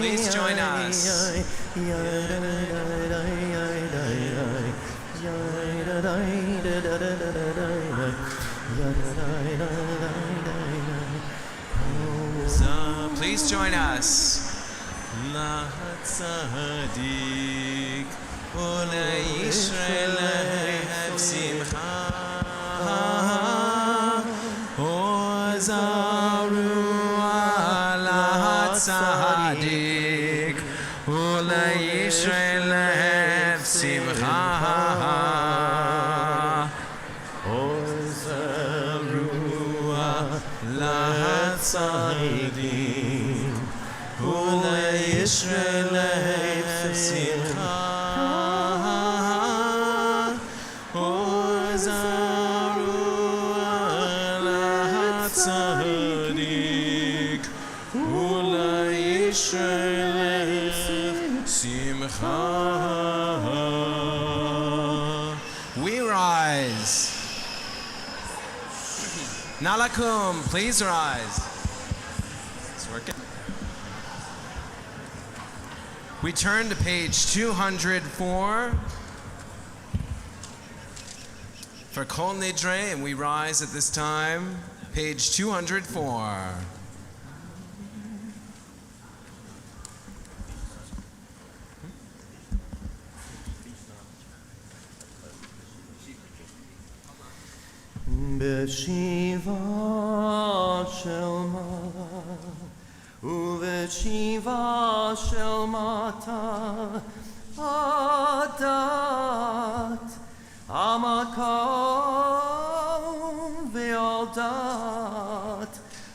Please join us. Please join us. Tzadik Olei Yisrael Lehev Simcha Ozaru ala Tzadik Olei Yisrael Lehev Simcha Ozaru ala Tzadik Olei Yisrael Lehev Simcha Ozaru ala Tzadik Olei Yisrael Lehev Simcha. We rise. Nalakum, please rise. It's working. We turn to page 204 for Kol Nidre, and we rise at this time, page 204. Beshiva shel malach Uveshiva shel mata Adat Amakom ve'aldat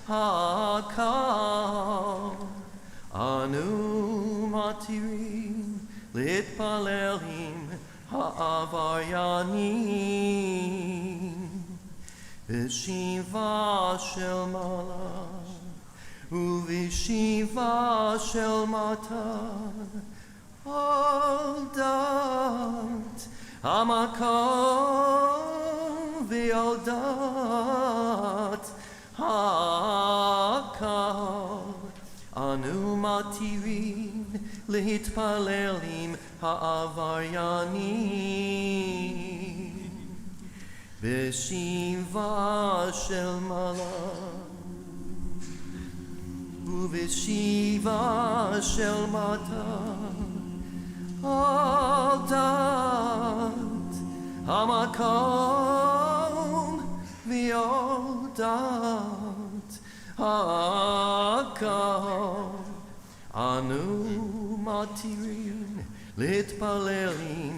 Hakal Anu matirim litpalelim ha'avaryanim Beshiva shel malach Uvishiva shel mata Aldat Hamakom V'Aldat Hakal Anu Matirin L'Hitpalelim Ha'avaryanim V'Shiva Shel Malach Uv'Shiva Shel Mata Aldat Hamakom V'Aldat Hakal Anu Matirin L'Hitpalelim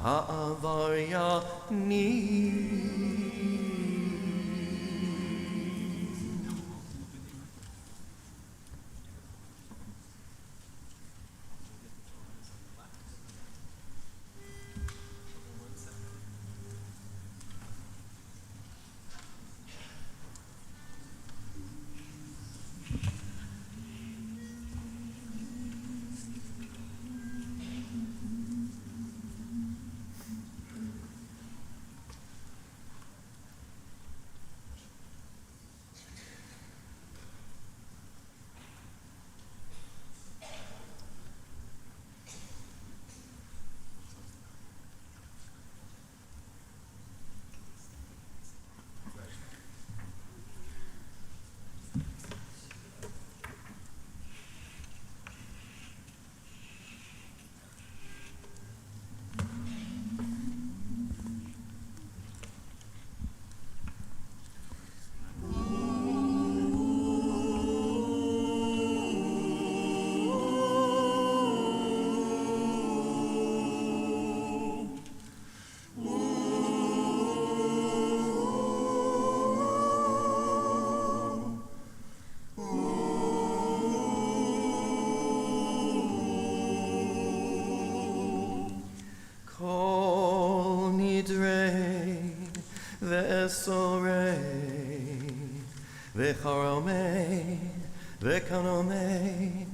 Ha'avaryanim. Kol Nidre Ve'esorei Ve'charomei Ve'kanomei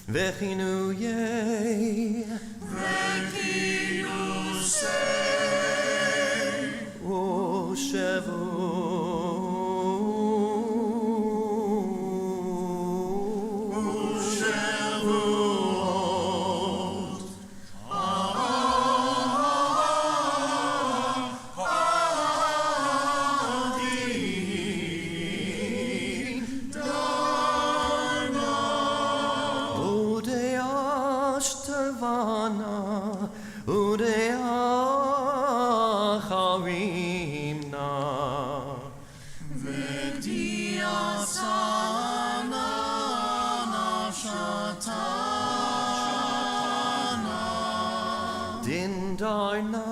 Ve'chinuyei Ve'kinusei Dindarna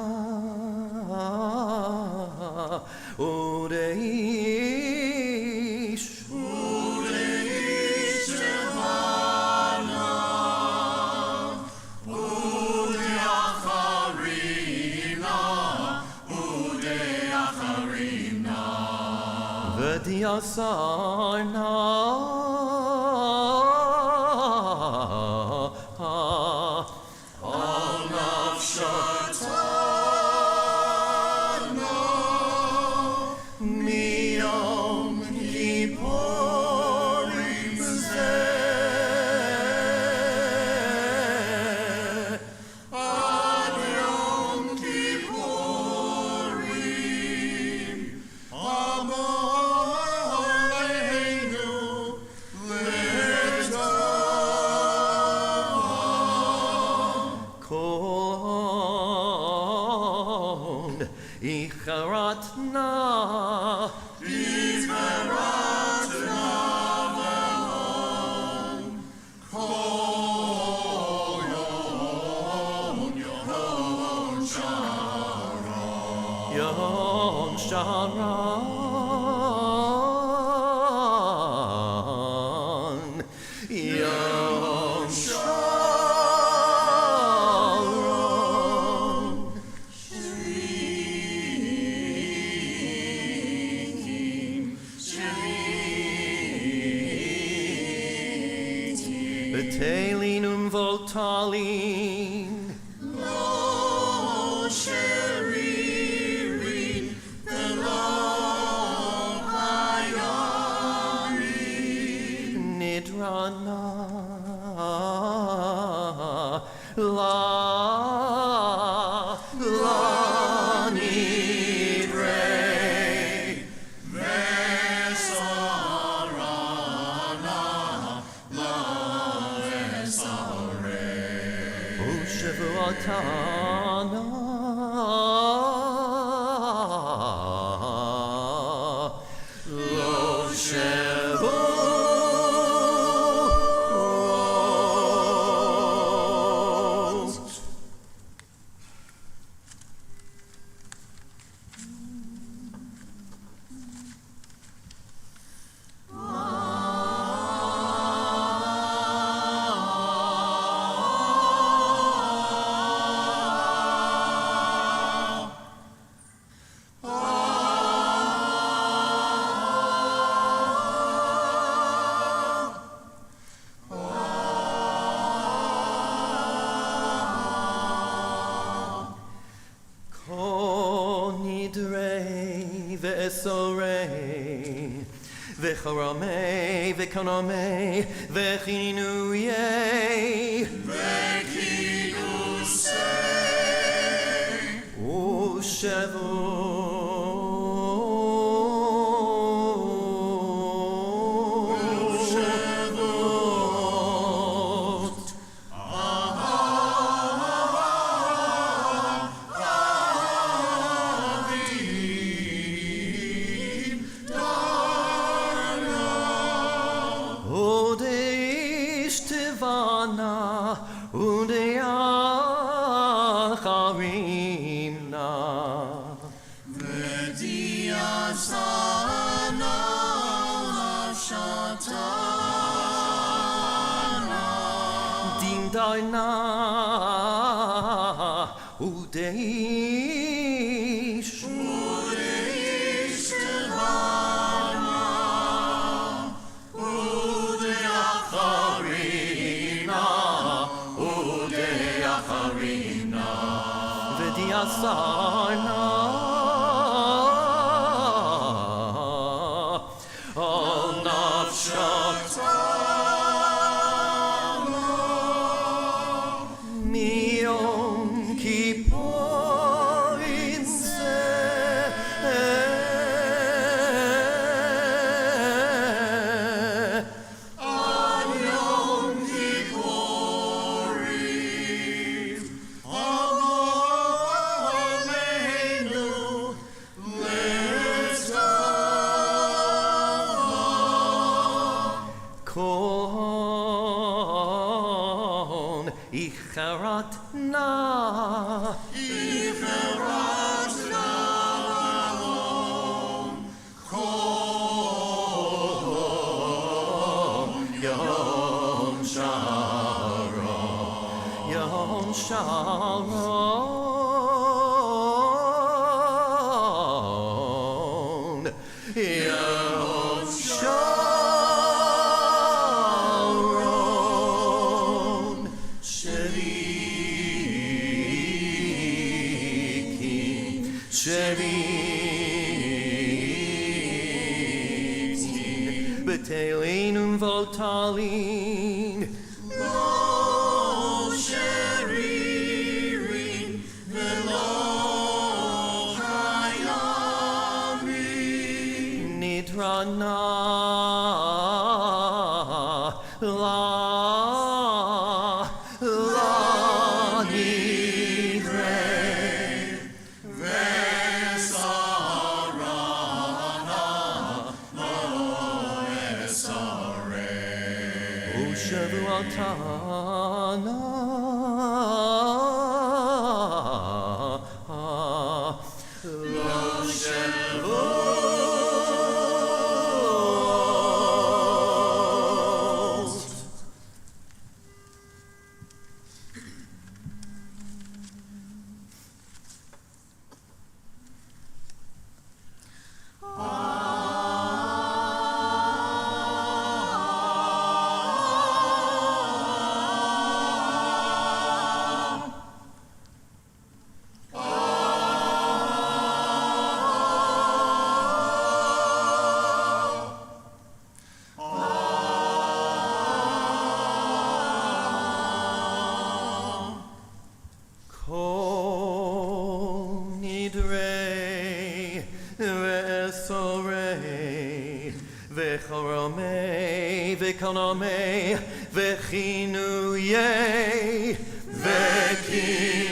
Udeish Shevana Udeacharina V'diasarna Icharatna Velon Kol Yom Sharan Yom Sharan Betelinum voltalin. Lo sheririn velo hayarin. Nidrana la nidre. Shavuotana lo Shavuot. Kol Nidre ve'esorei ve'charamei ve'kanamei ve'chinuyei Ve'kinusei. Shavuot. Odeish tivana udeacharimna. V'diasana l'shatana. Din daina udeish Udeishtivana. Udeacharina. Udeacharina. v'diasana al nafshat Miyom Kippurim zeh Al Yom Kippurim. Aleinu letzava. Kon icharat na Icherat na'alon. Kol Yom Sharon Yom Sharon Yom Sharon Sheriki Betelinum voltalin Lo sheririn velo hayamin. Nidrana la nidre. Shavuotana lo Shavuot. Vesorei, Vechoromei, Vekonomei, Vechinuyei, Vechinusei,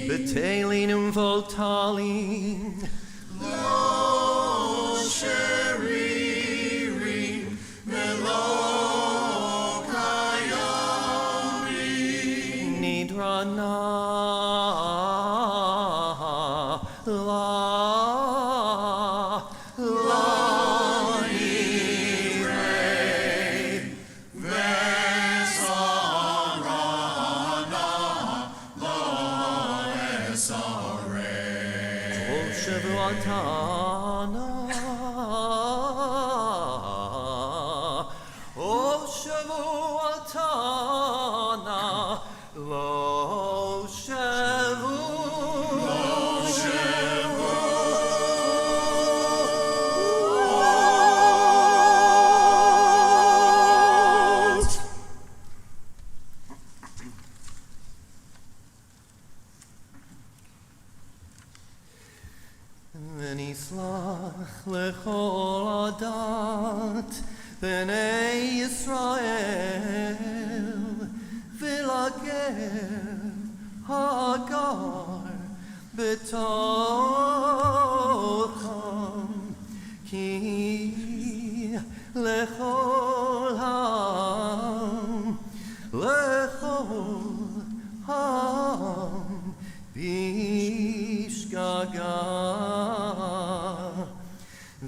Betelinum voltalim, Lo sheririm velo kayarim. Nidrana la Nidre, Vesarana lo esare. Kol Shavuatana, O Shavuatana, Lo V'nislach lechol Adath b'nei Yisrael v'lager hagar b'tocham ki lechol ham bishgaga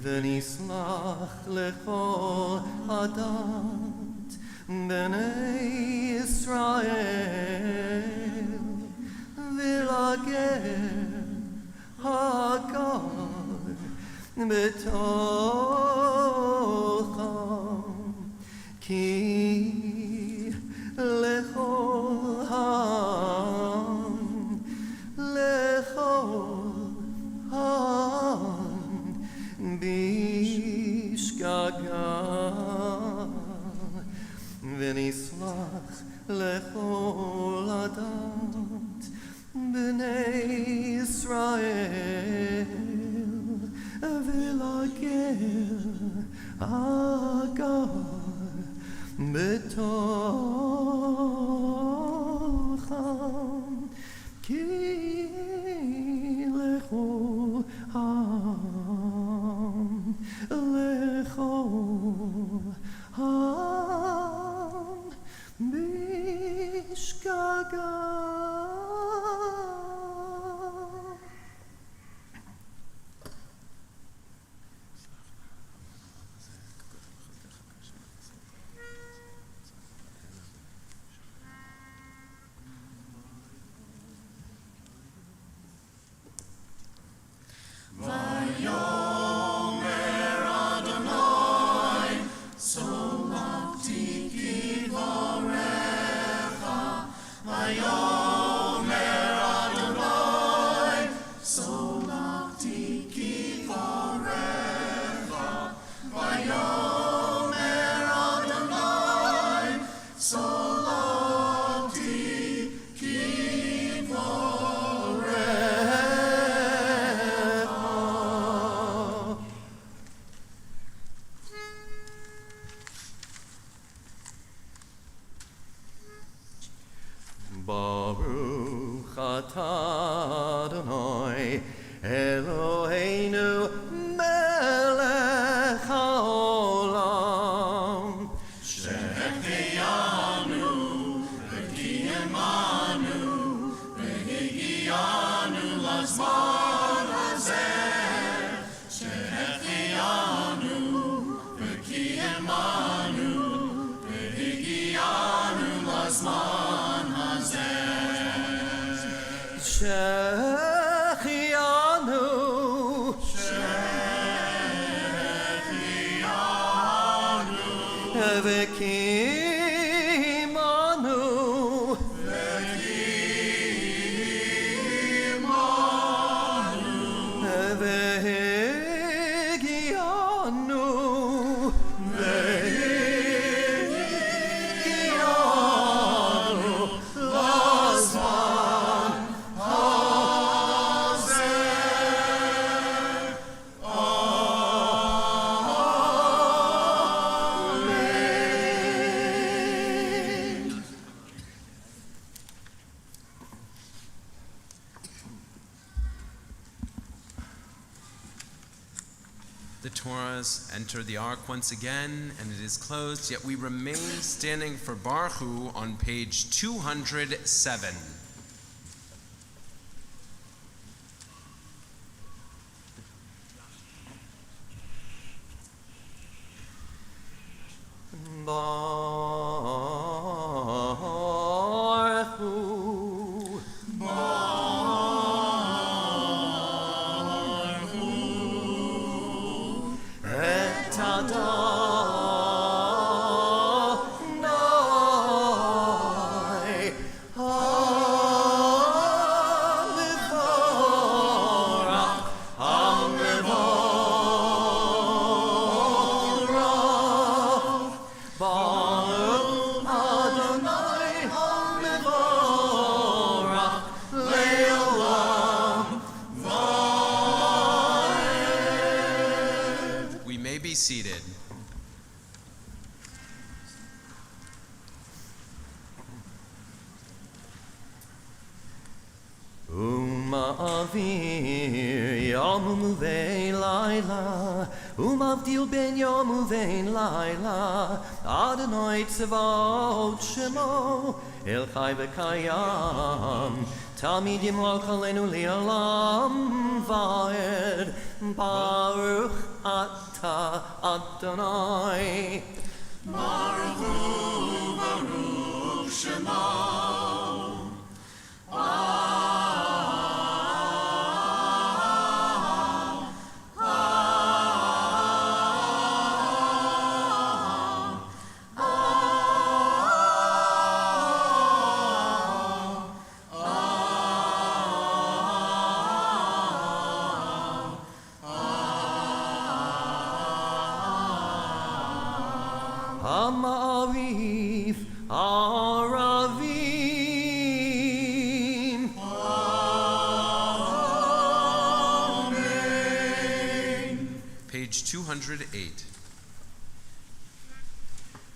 v'nislach lechol Adath b'nei Yisrael v'lager hagar b'tocham ki lechol ham bishgaga v'nislach lechol Adath b'nei Yisrael v'lager hagar בתוכם כי לכל העם לכל העם בשגגה Baruch atah Adonai Eloheinu melech haolam שהחיינו וקיימנו והגיענו לזמן הזה שהחיינו וקיימנו והגיענו לזמן הזה שהחיינו וקיימנו והגיענו לזמן The Torahs enter the ark once again, and it is closed, yet we remain standing for Baruch Hu on page 207. Baruch Hu et Adonai ha-mevorach Baruch Adonai ha-mevorach le'olam We may be seated. Uma'avir yom uvein laila Umavdil ben yom uvein laila Adonai tzavot shemo El chai v'kayam Tamid yimlok alenu li'olam va'ed Baruch atah Adonai Baruch Hu, Baruch Shemo. Ha'ma'arif Aravim Page 208.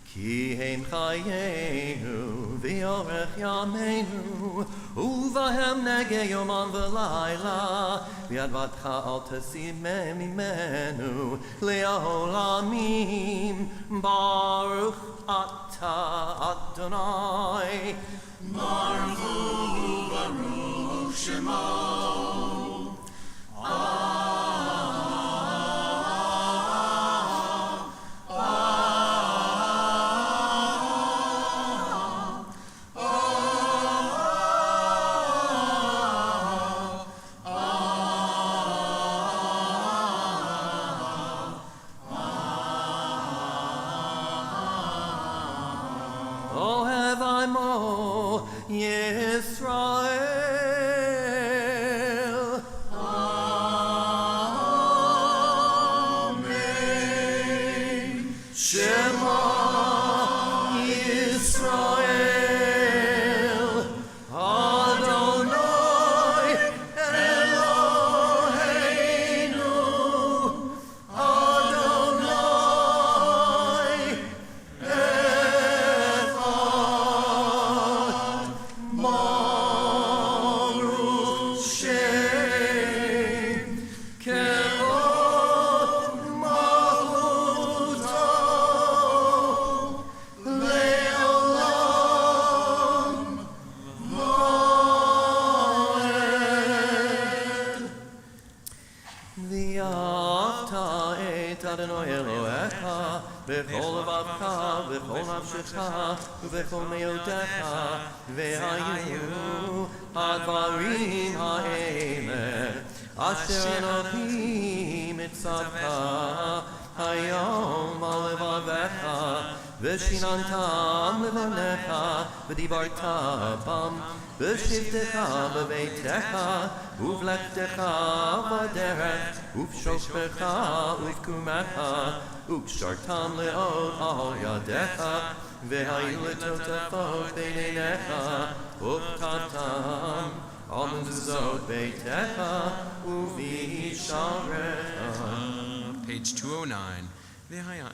Ki כי הם חיינו ואורך ימינו ובהם נגע יומם ולילה וידבתך אל תשימם ממנו לעולמים ברוך אתה אדוני Baruch Hu, Baruch Shemo. Yisrael. Amen. Shema Yisrael. Adonai Eloheinu. Adonai Echad. Baruch Shem Kevod Malchuto Le'olam Va'ed. V'yavta et Adonai Elohecha b'chol levavcha v'chol nafshecha v'chol me'odecha v'hayu הדברים האלה אשר אנוכי מצווך היום על לבביך ושיננתם לבניך ודיברת בם בשבתך בביתך ובלכתך בדרך ובשוכבך ובקומך וקשרתם לאות על ידיך והיו לטוטפות בין עיניך ובקעתם על מזוזות ביתך ובשעריך. Page 209. והיה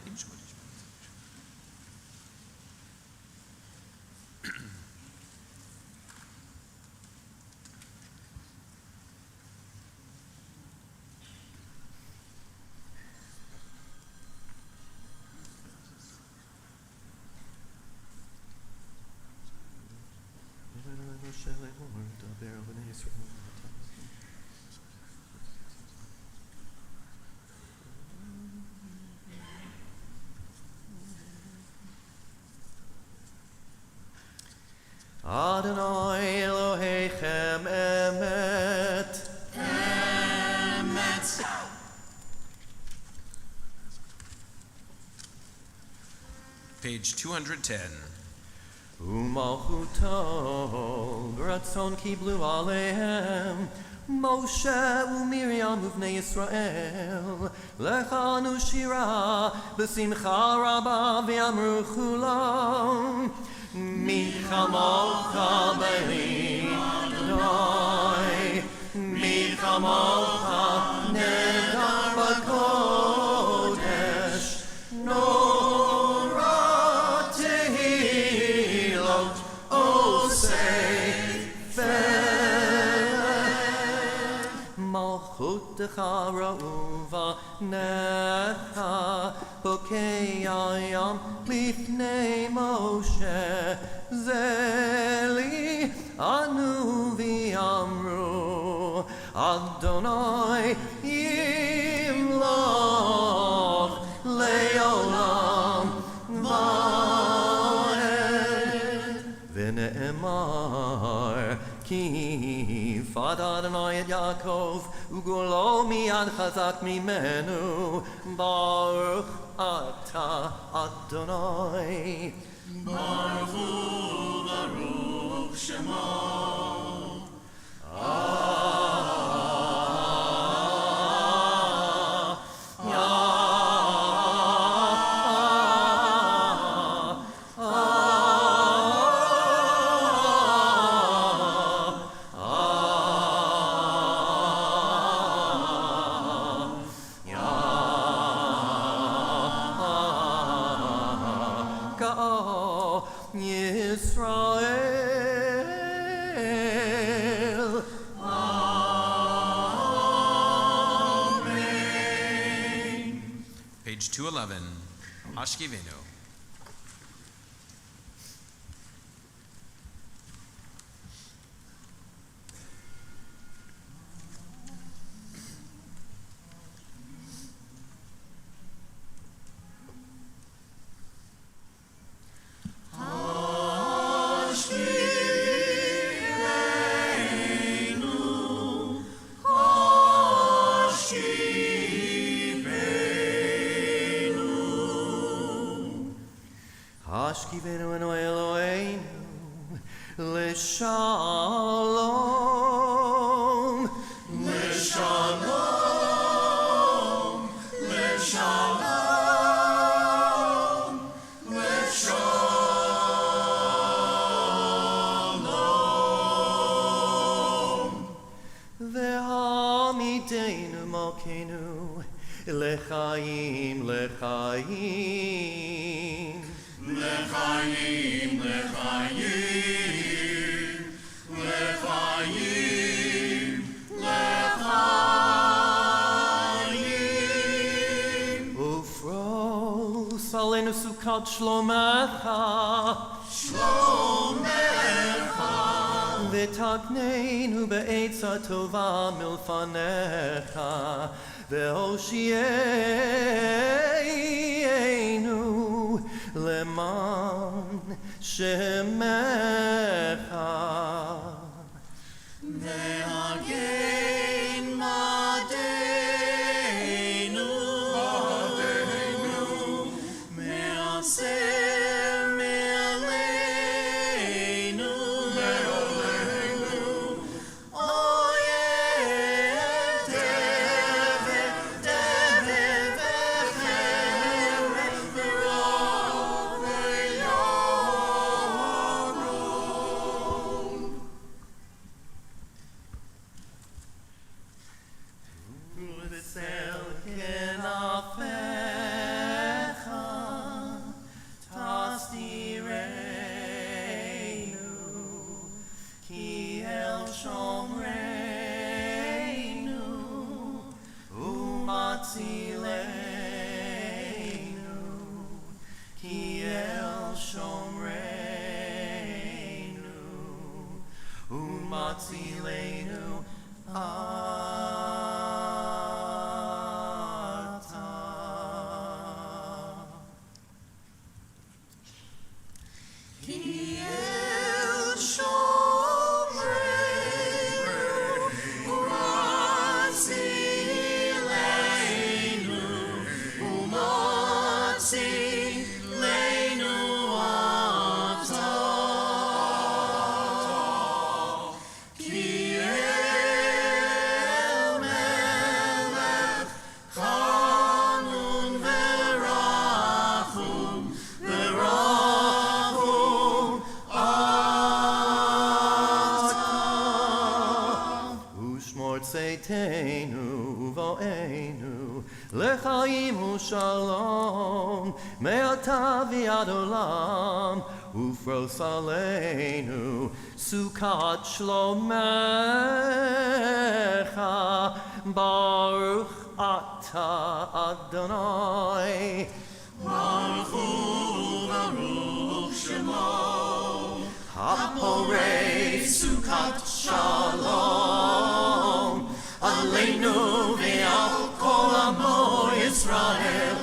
Adonai Elohechem emet. Emet. Page 210. Umalchuto b'ratzon kiblu alehem Moshe uMiriam uvnei Yisrael lechanu shira b'simcha rabba v'amru chulam mi chamocha b'ni Adonai mi chamocha nedar b'kodesh Norah tehilot osei Malchutecha ra'uva necha bokei hayam lifnei Moshe zeli anu v'amru Adonai yimloch le'olam va'ed v'ne'emar ki fad Adonai et Yaakov ugolo miyad chazak mimenu baruch ata Adonai Baruch Hu, Baruch Shemo. Yisrael. Amen. Page 211, Ashkivenu. Ashkivenu enu Eloheinu L'shalom L'shalom, l'shalom, l'shalom. Ve'hamidenu Malkeinu L'chaim, l'chaim. L'chaim, l'chaim, l'chaim, l'chaim. Ufros alenu sukat shlomecha Shlomecha, V'takneinu be'etza tova milfanecha Ve'hoshienu leman shemecha Me'agen madenu, me'aser me'aleinu, oyeh deve v'cheret v'rov v'yorom. V'sel kenafecha tasdireinu Ki el shomreinu umatzileinu Ki el shomreinu umatzileinu Ki el shomreinu, umatzileinu, umatzileinu atah. Ki el melech chanun verachum, verachum atah. Ushmor tzeitenu vo'enu L'chaim u'shalom Me'ata v'ad olam Ufros aleinu Sukat shlomecha Baruch ata Adonai Baruch Hu, Baruch Shemo, Haporei Sukat Shalom Aleinu ve'al kol amo Yisrael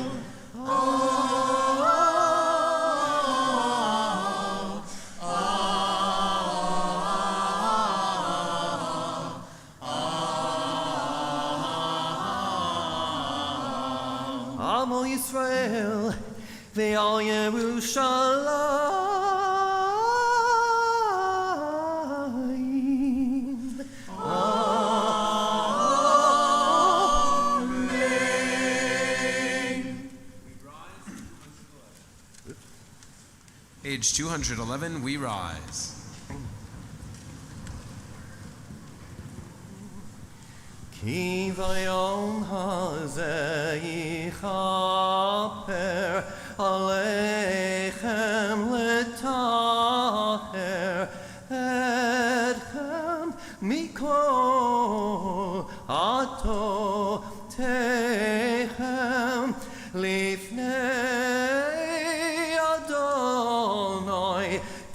Amo Yisrael ve'al Yerushalayim Amen. Page 211, we rise. Ki vayom hazeh yichaper aleichem letar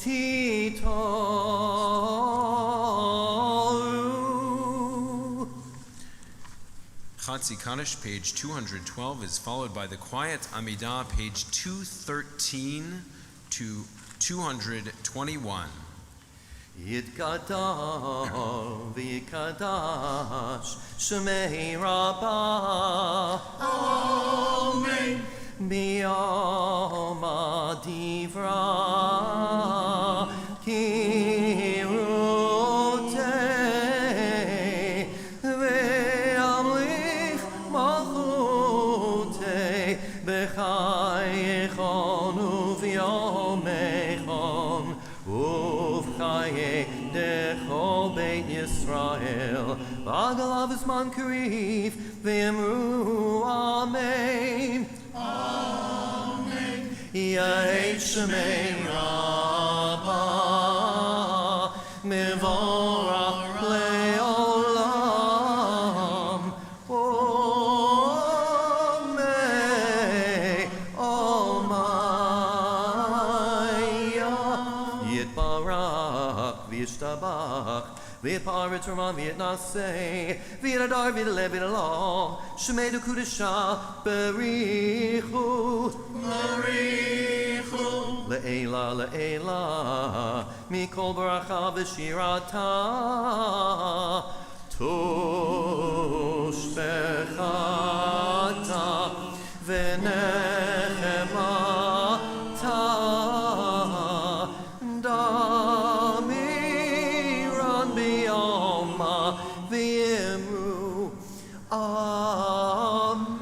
titoru. Chatzi Kaddish, page 212, is followed by the Quiet Amidah, page 213 to 221. Yitgadal v'yikadash shemei Rabbah. Amen. Biyom adivra kirutei ve'amlich malchutei b'chayechon u'v'yomechon uv'chayedecho beit Yisrael v'agalav zman karif v'yemru amen. Yahei Shemei Rabbah Mevorach Leolam Omei Omaya Yitbarach V'yishtabach V'yiparetz Raman V'yitnaseh V'yidadar V'yidalev V'yidalah Shemei Dukudasha Berichu Le'ela, le'ela, mikol baracha v'shirata, tushbechata v'nechemata, damiran biyoma v'yemru, amen.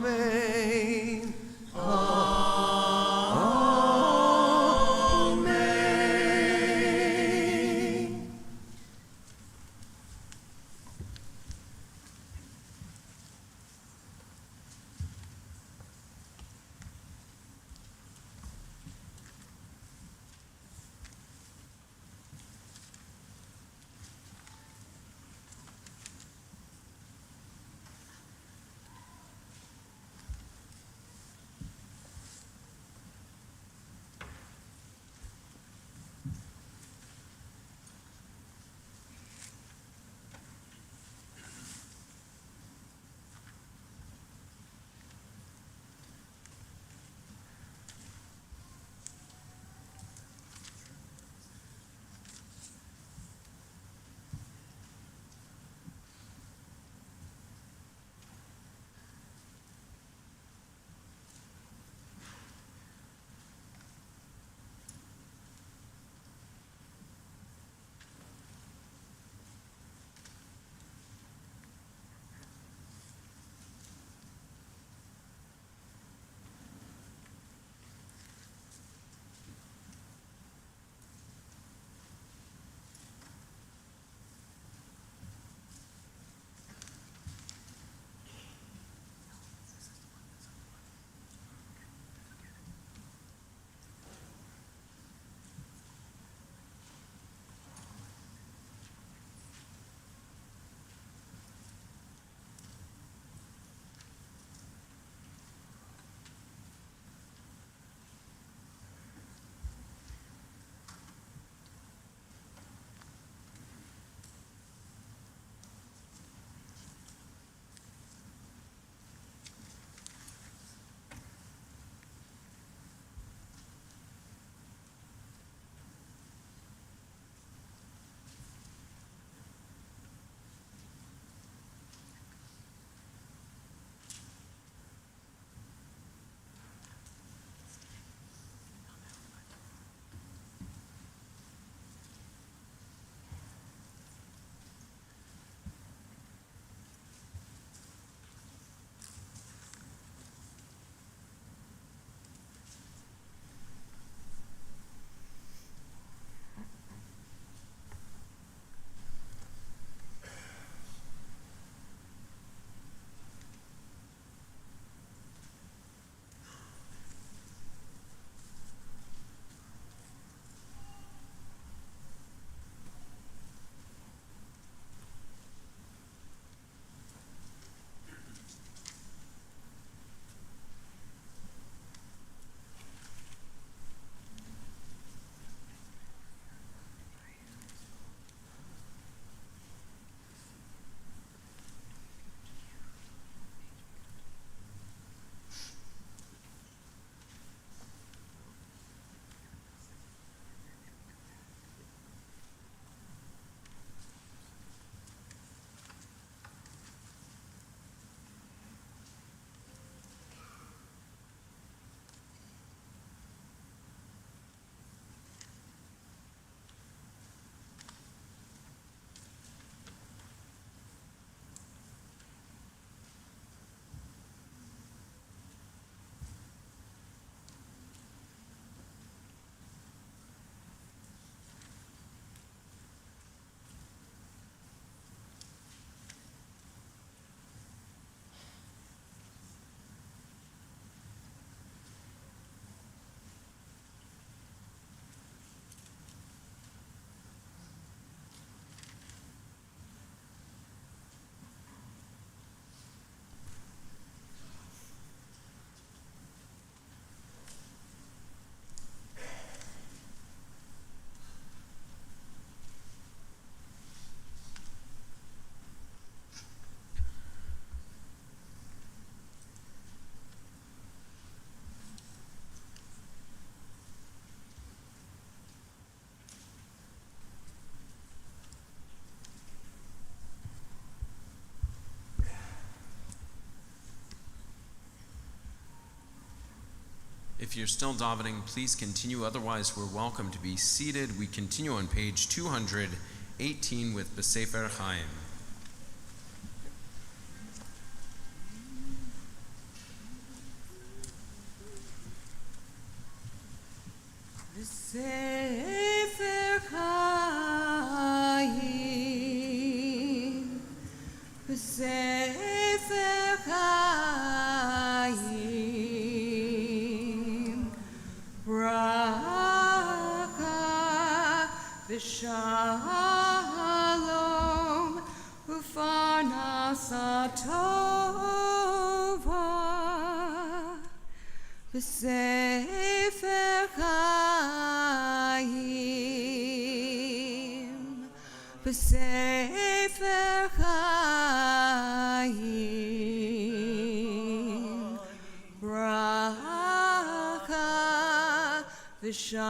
If you're still davening, please continue. Otherwise, we're welcome to be seated. We continue on page 218 with B'Sefer Chaim. B'Sefer Chaim, B'Sefer Chaim, Bracha v'Shalom u'Farnasa Tova, B'Sefer Chaim, B'Sefer Chaim, Bracha v'Shalom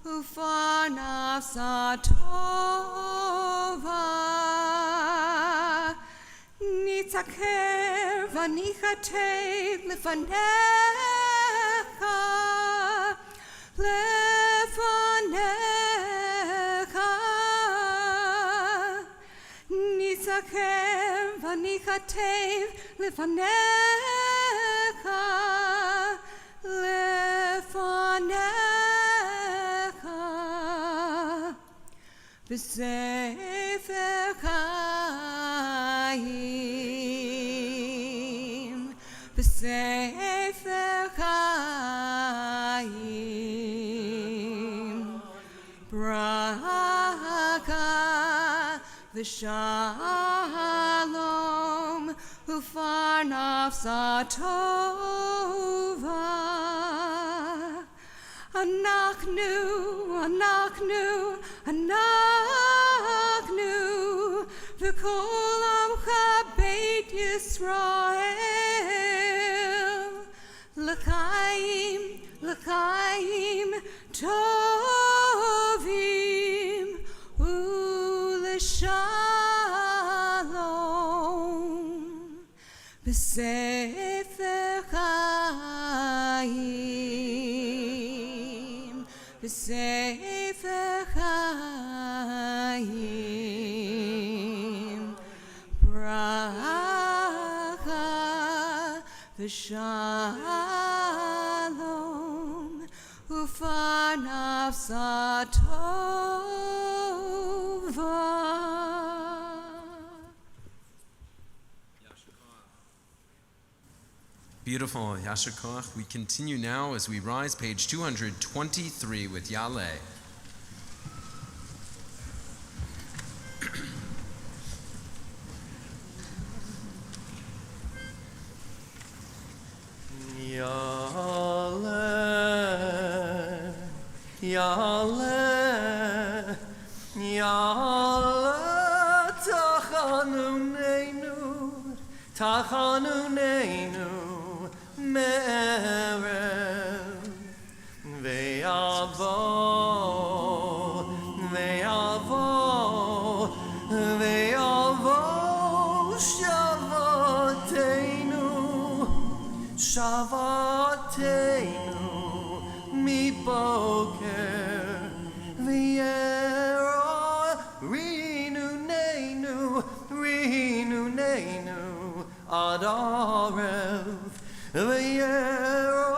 u'Farnasa Tova, Nitzaker v'Nichatev lefanecha, lefanecha, Nitzaker v'Nichatev lefanecha, lefanecha, B'Sefer Chaim, B'Sefer Chaim, Bracha v'Shalom u'Farnasa Tova, Anachnu, v'Kol Amcha Beit Yisrael, l'chaim tovim u'l'shalom, B'Sefer Chaim, B'Sefer Chaim, Bracha v'Shalom u'Farnasa Tova. Beautiful, Yasher Koach. We continue now as we rise, page 223 with Yaleh. Yaleh, Yaleh, Yaleh, Tachanunenu, Me'erev, Ve'avo, Shavatenu, Mi Boker, V'yero, Rinunenu, Ad Arev, V'yero,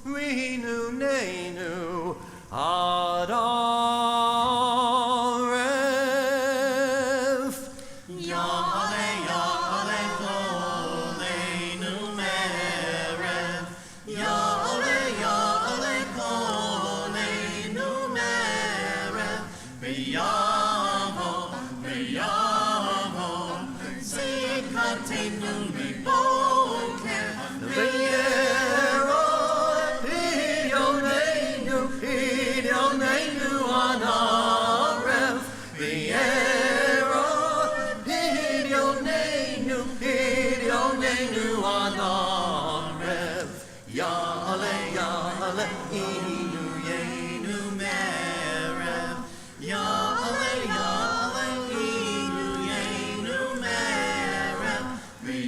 Rinunenu, Ad Arev.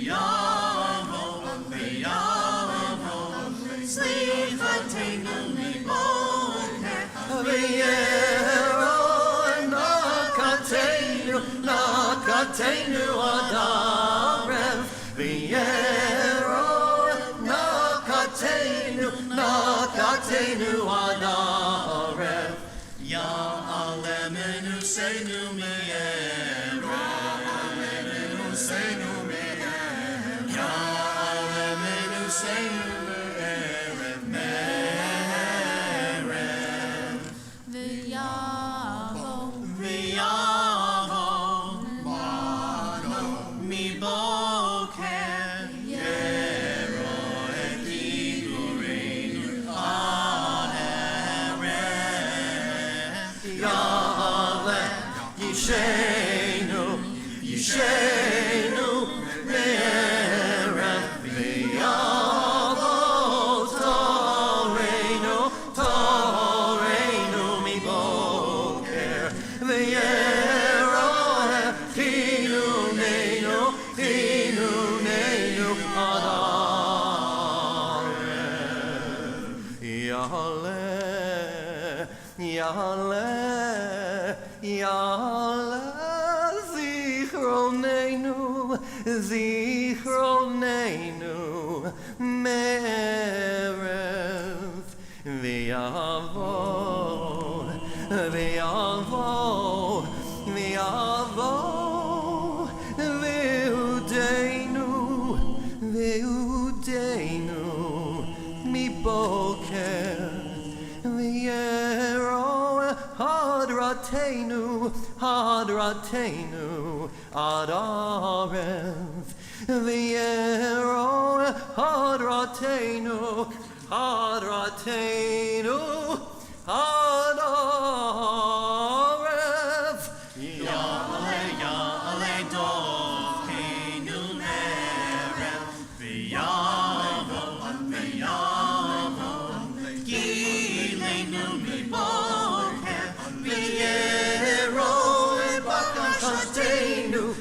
Yah Nakatenu Adarev, Viero, Nakatenu Adarev, Ya Alemenu Seinu Miera, Alemenu Seinu Miera, Ya Alemenu Seinu Miera, V'yavo, Mi Boker, Yero Ekidureinu Aherem, Yale, Yishenu, Me'erev, V'yavo, Toreinu, Mi Boker, V'yero, Chinunenu, Adarev, Yale, Zichronenu, Me'erev, V'yavo, Ve'udeinu, Mi Boker, V'yero, Hadratenu, Adarev, V'yero, Hadratenu, Adarev, Yale Dov Keinu Merev, V'yavo, Gileinu Mi Boker, V'yero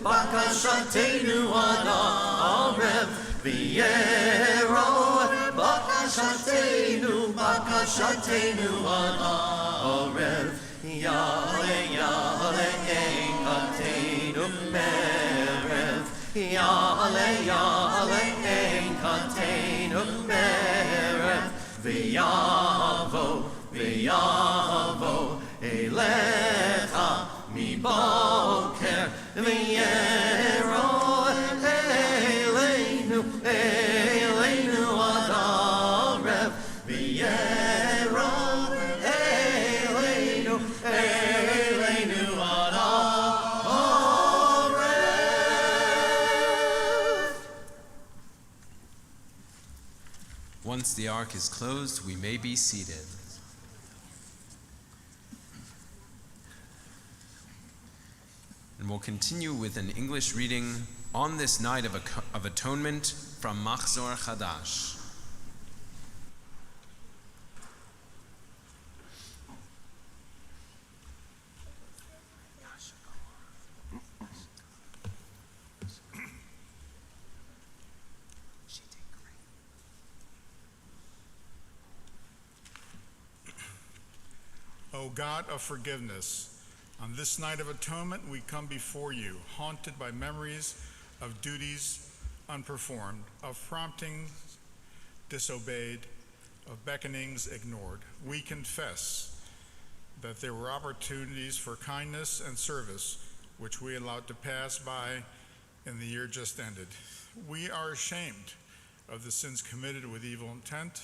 Bakashatenu Adarev, V'yero, Bakashatenu Adarev, Yale, Enkatenu Merev, Yale, Enkatenu Merev, V'yavo, Elecha, Mi Boker, V'yero, Eleinu Adarev, V'yero, Eleinu Adarev. Once the ark is closed, we may be seated. And we'll continue with an English reading on this night of atonement from Machzor Chadash. O God of forgiveness, on this night of atonement we come before you, haunted by memories of duties unperformed, of promptings disobeyed, of beckonings ignored. We confess that there were opportunities for kindness and service which we allowed to pass by in the year just ended. We are ashamed of the sins committed with evil intent,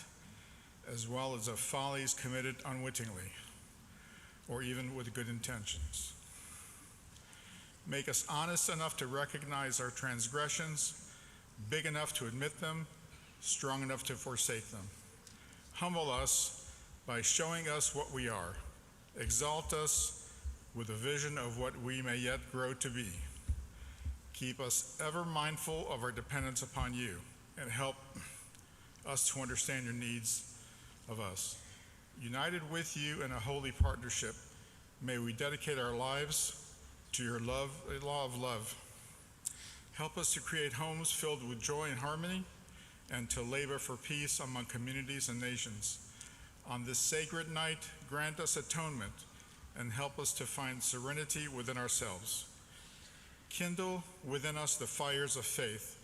as well as of follies committed unwittingly, or even with good intentions. Make us honest enough to recognize our transgressions, big enough to admit them, strong enough to forsake them. Humble us by showing us what we are. Exalt us with a vision of what we may yet grow to be. Keep us ever mindful of our dependence upon you, and help us to understand your needs of us. United with you in a holy partnership, may we dedicate our lives to your law of love. Help us to create homes filled with joy and harmony, and to labor for peace among communities and nations. On this sacred night, grant us atonement and help us to find serenity within ourselves. Kindle within us the fires of faith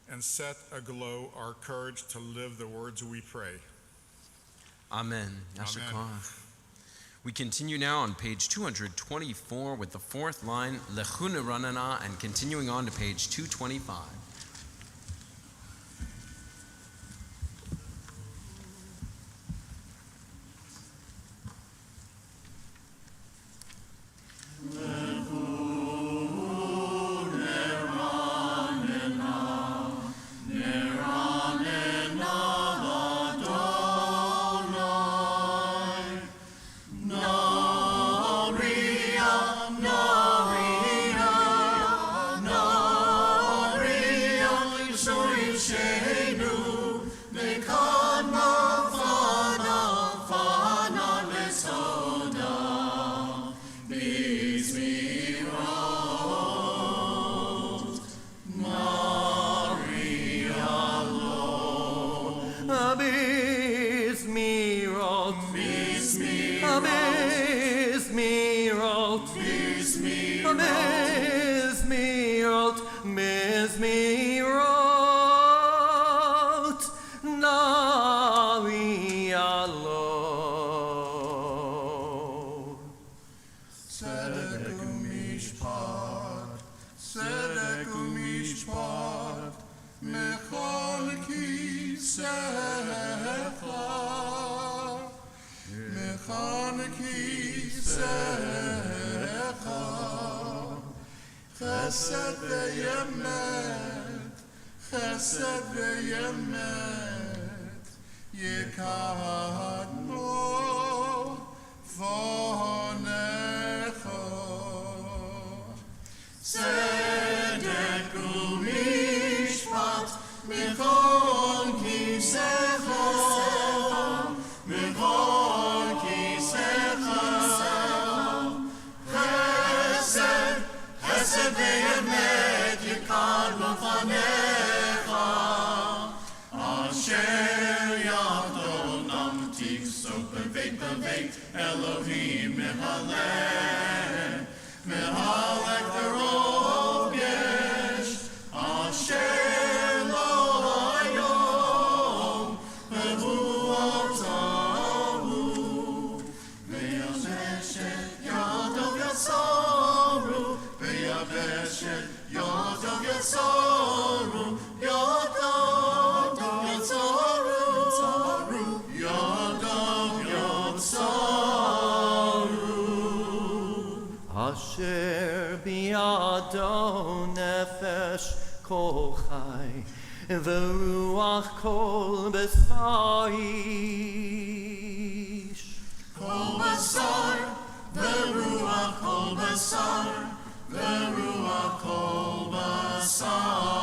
and set aglow our courage to live the words we pray. Amen. Yasher koach. We continue now on page 224 with the fourth line, Lechuna Ranana, and continuing on to page 225. Chesed v'yemet, yikadmo vonecho. Tzedek u'mishpat michol kisecho, michol kisecho. Chesed v'yemet yikadmo vonecho. Asher yadon amtik so pervade Elohim mehalech v'rogesh Asher lo hayom v'vuotahu v'yaveshet yadov yasoru v'yaveshet yadov yasoru Asher biado nefesh kol chai v'ruach kol besarish. Kol basar v'ruach kol basar v'ruach kol basarish.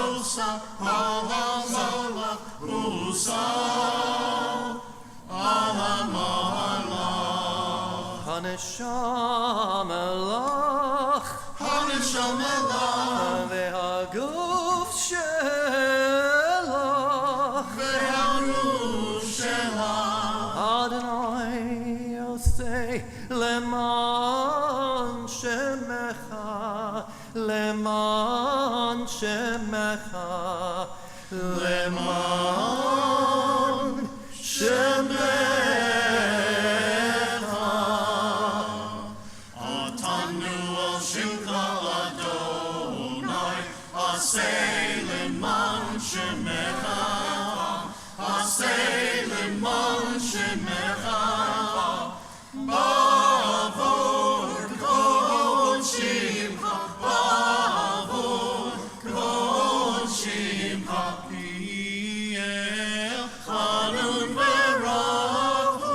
Husa, Haneshamelach Haneshamelach והגוף שלך והרוח שלך Adonai עושה למען שמך למען שמך למען שמך Atanu al Shimcha Adonai Aseh leman shemecha Aseh leman shemecha Bavor kol shimcha Bavor kol shimcha Kiel Chanun verachum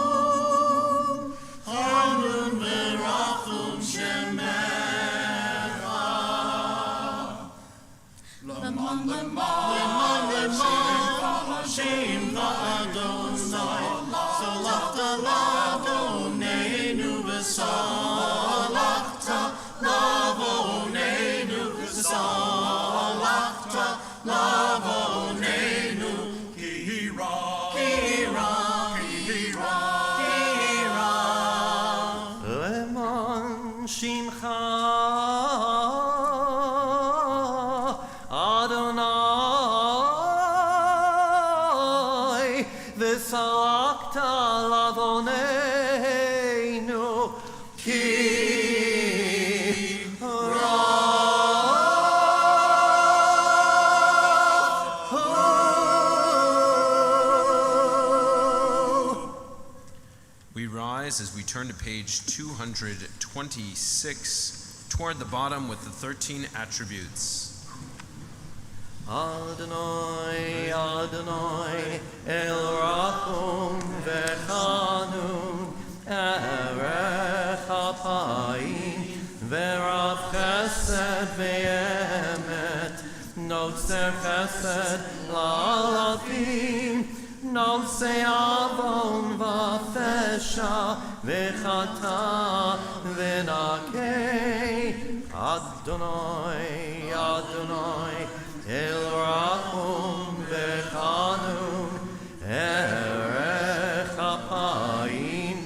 Chanun verachum shemecha Leman Shimcha Adonai Salachta lavonenu v'salachta lavonenu v'salachta lavonenu Kira למען שמך אדוני וסלקת לעווננו כי We rise as we turn to page 226, toward the bottom with the 13 attributes. Adonai, Adonai, El Rachum Vechanun, Erech Apayim, Verav Chesed Ve'emet, Notzer Chesed La'alafim, Notzer Avon V'Fesha, V'Chata V'Nakei, Adonai, Adonai, El Rachum Vechanun Erech Apayim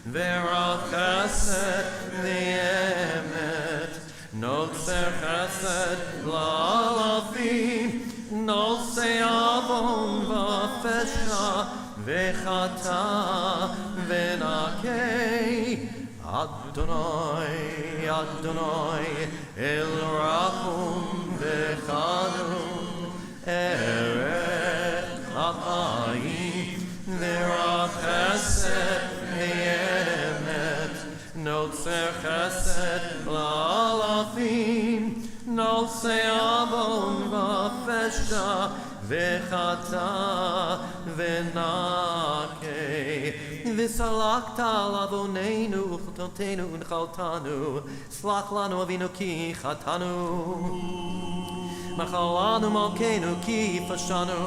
Verav Chesed Ve'emet Notzer Chesed La'alafim Notzer Avon V'Fesha V'Chata V'Nakei Adonai, Adonai, El Rachum Vechanun, Erech Apayim, Verav Chesed Ve'emet, Notzer Chesed La'alafim, Notzer Avon V'Fesha, V'Chata V'Nakei, V'Salakta Lavonenu Chototenu U'Chaltanu, Slach Lanu Avinu Ki Chatanu, Machalanu Malkeinu Ki Fashanu,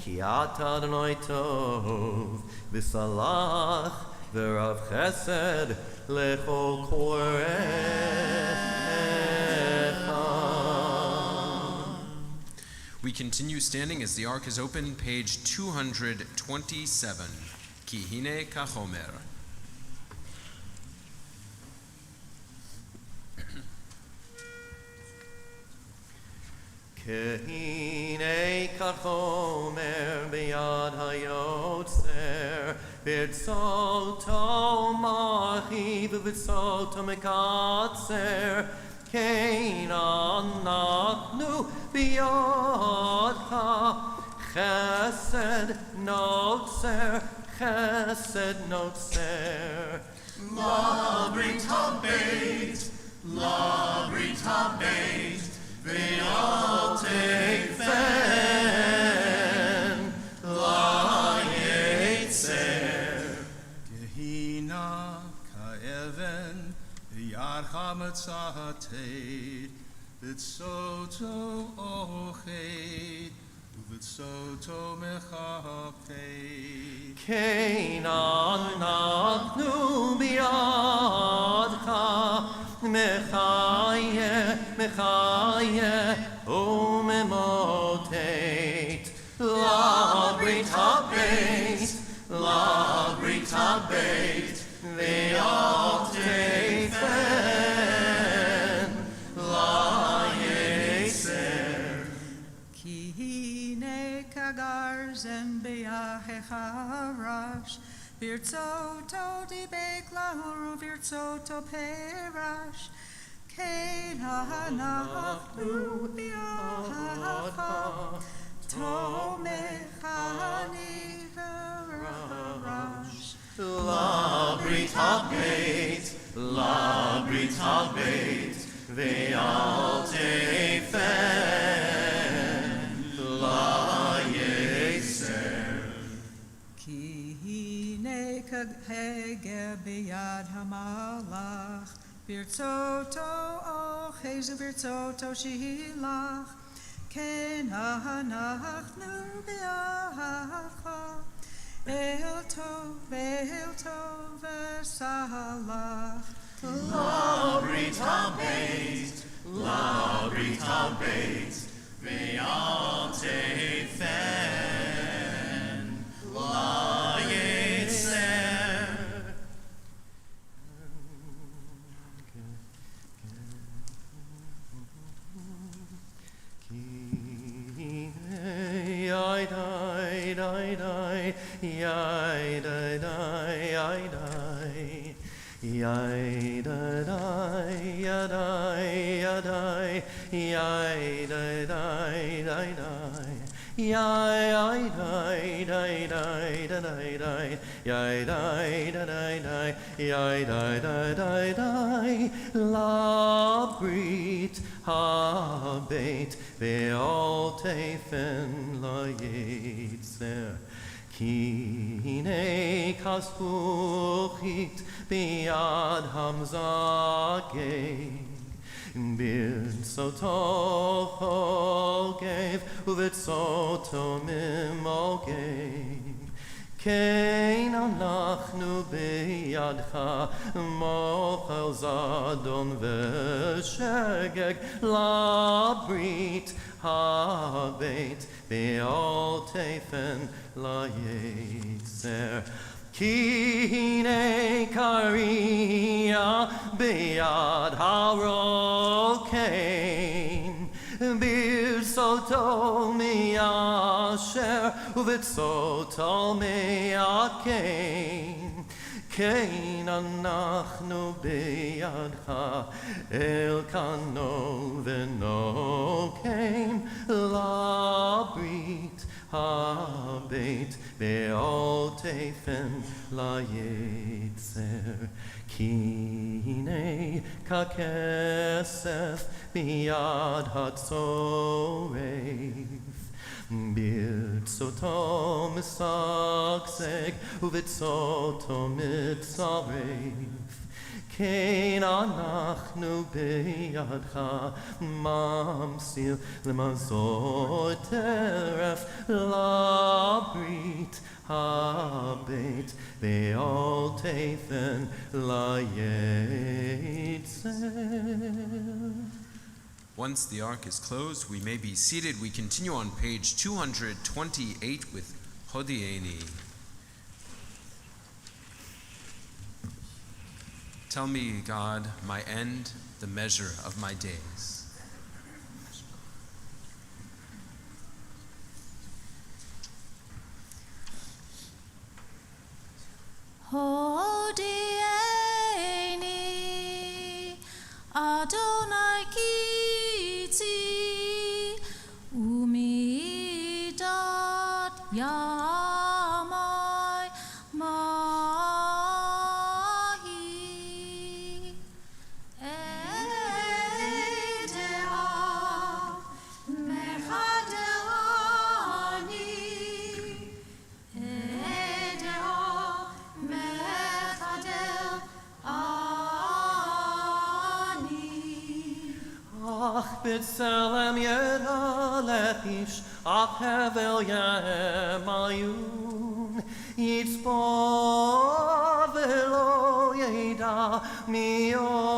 Ki Ata Adonai Tov, V'Salach V'Rav Chesed Lechol Korecha. We continue standing as the ark is open, page 227. Ki hine kachomer. Kehine kachomer biyad hayotzer B'tzoto machiv v'tzoto mekatzer Kein anachnu biyadcha Chesed notzer Chesed notzer Labrit habeit Ve'al tekfen la'yetzer Gehina ka'even v'yarcha metzatet B'tzoto ochet ובצאתו מחפי. כן אנחנו בידך, מחיה, מחיה וממוטט. לברית הבית, לברית הבית, ואל תפן ליצר. כי הנה כגרזן ביחך הרש, ברצותו דיבק להור וברצותו פרש. כן אנחנו ביחך, תומך נברש. לברית הבית, לברית הבית, ואל תפן ליצר. כי הנה כהגה ביד המלאך, ברצותו אוחז וברצותו שילח. כן אנחנו ביחך, אל טוב וסלח. לברית הבית, לברית הבית, ואל תפן ליצר. Labrit habet ve'al tefen layetzer. Kine kaspuchit biad hamzageg. Birtsoto chogev uvetsoto mimogev. Kein anachnu biyadcha mochel zadon v'shegeg labrit habet be'al tefen layetzer. Kine karia biyad harokein. Birsoto miasher uvitsoto miakein. Kein anachnu biyadcha elkano v'nokein labrit habet ve'al tefen layetzer. Kine kakesef biyad hatzorev. Birtsoto misakseg uvitsoto mitzarev. Kein anachnu biyadcha mamsil lemazot teref labrit habet ve'al tefen layetzer. Once the ark is closed, we may be seated. We continue on page 228 with Hodieni. Tell me, God, my end, the measure of my days. Hodieni, Adonai Kitzi, Umidat Yamai Mahi, Edea Mechadelani, Edea Mechadel Ani. Ach, b'tselem yedalech ish ach hevel yahem ayun, yitzpo velo yeda miosfam.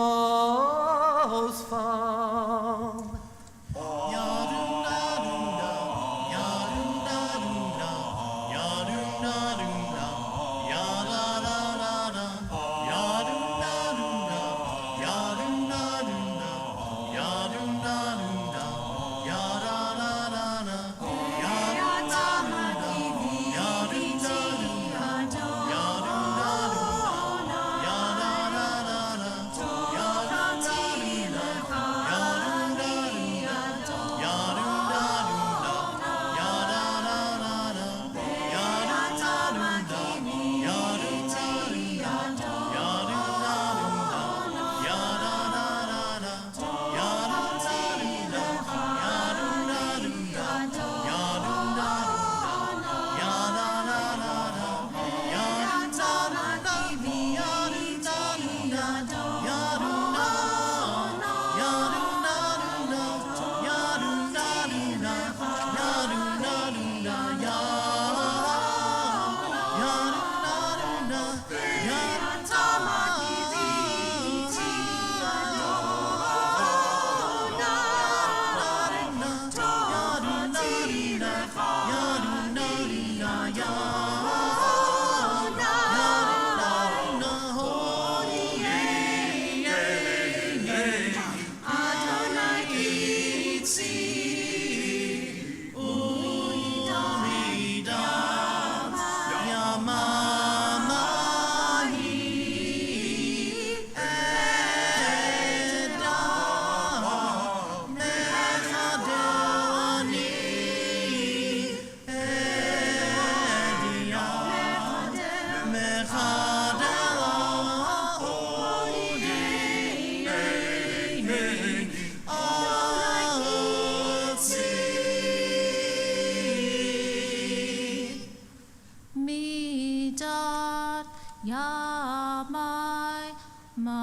Midat Yamai Ma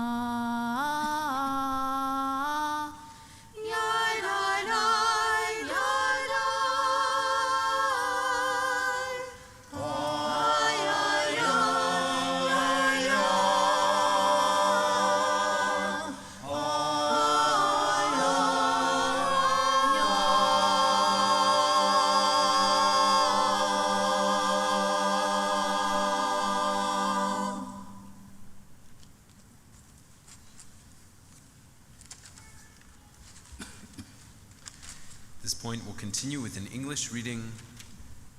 Yai Dai Dai Yai Dai Ay Ay Ay This point will continue with an English reading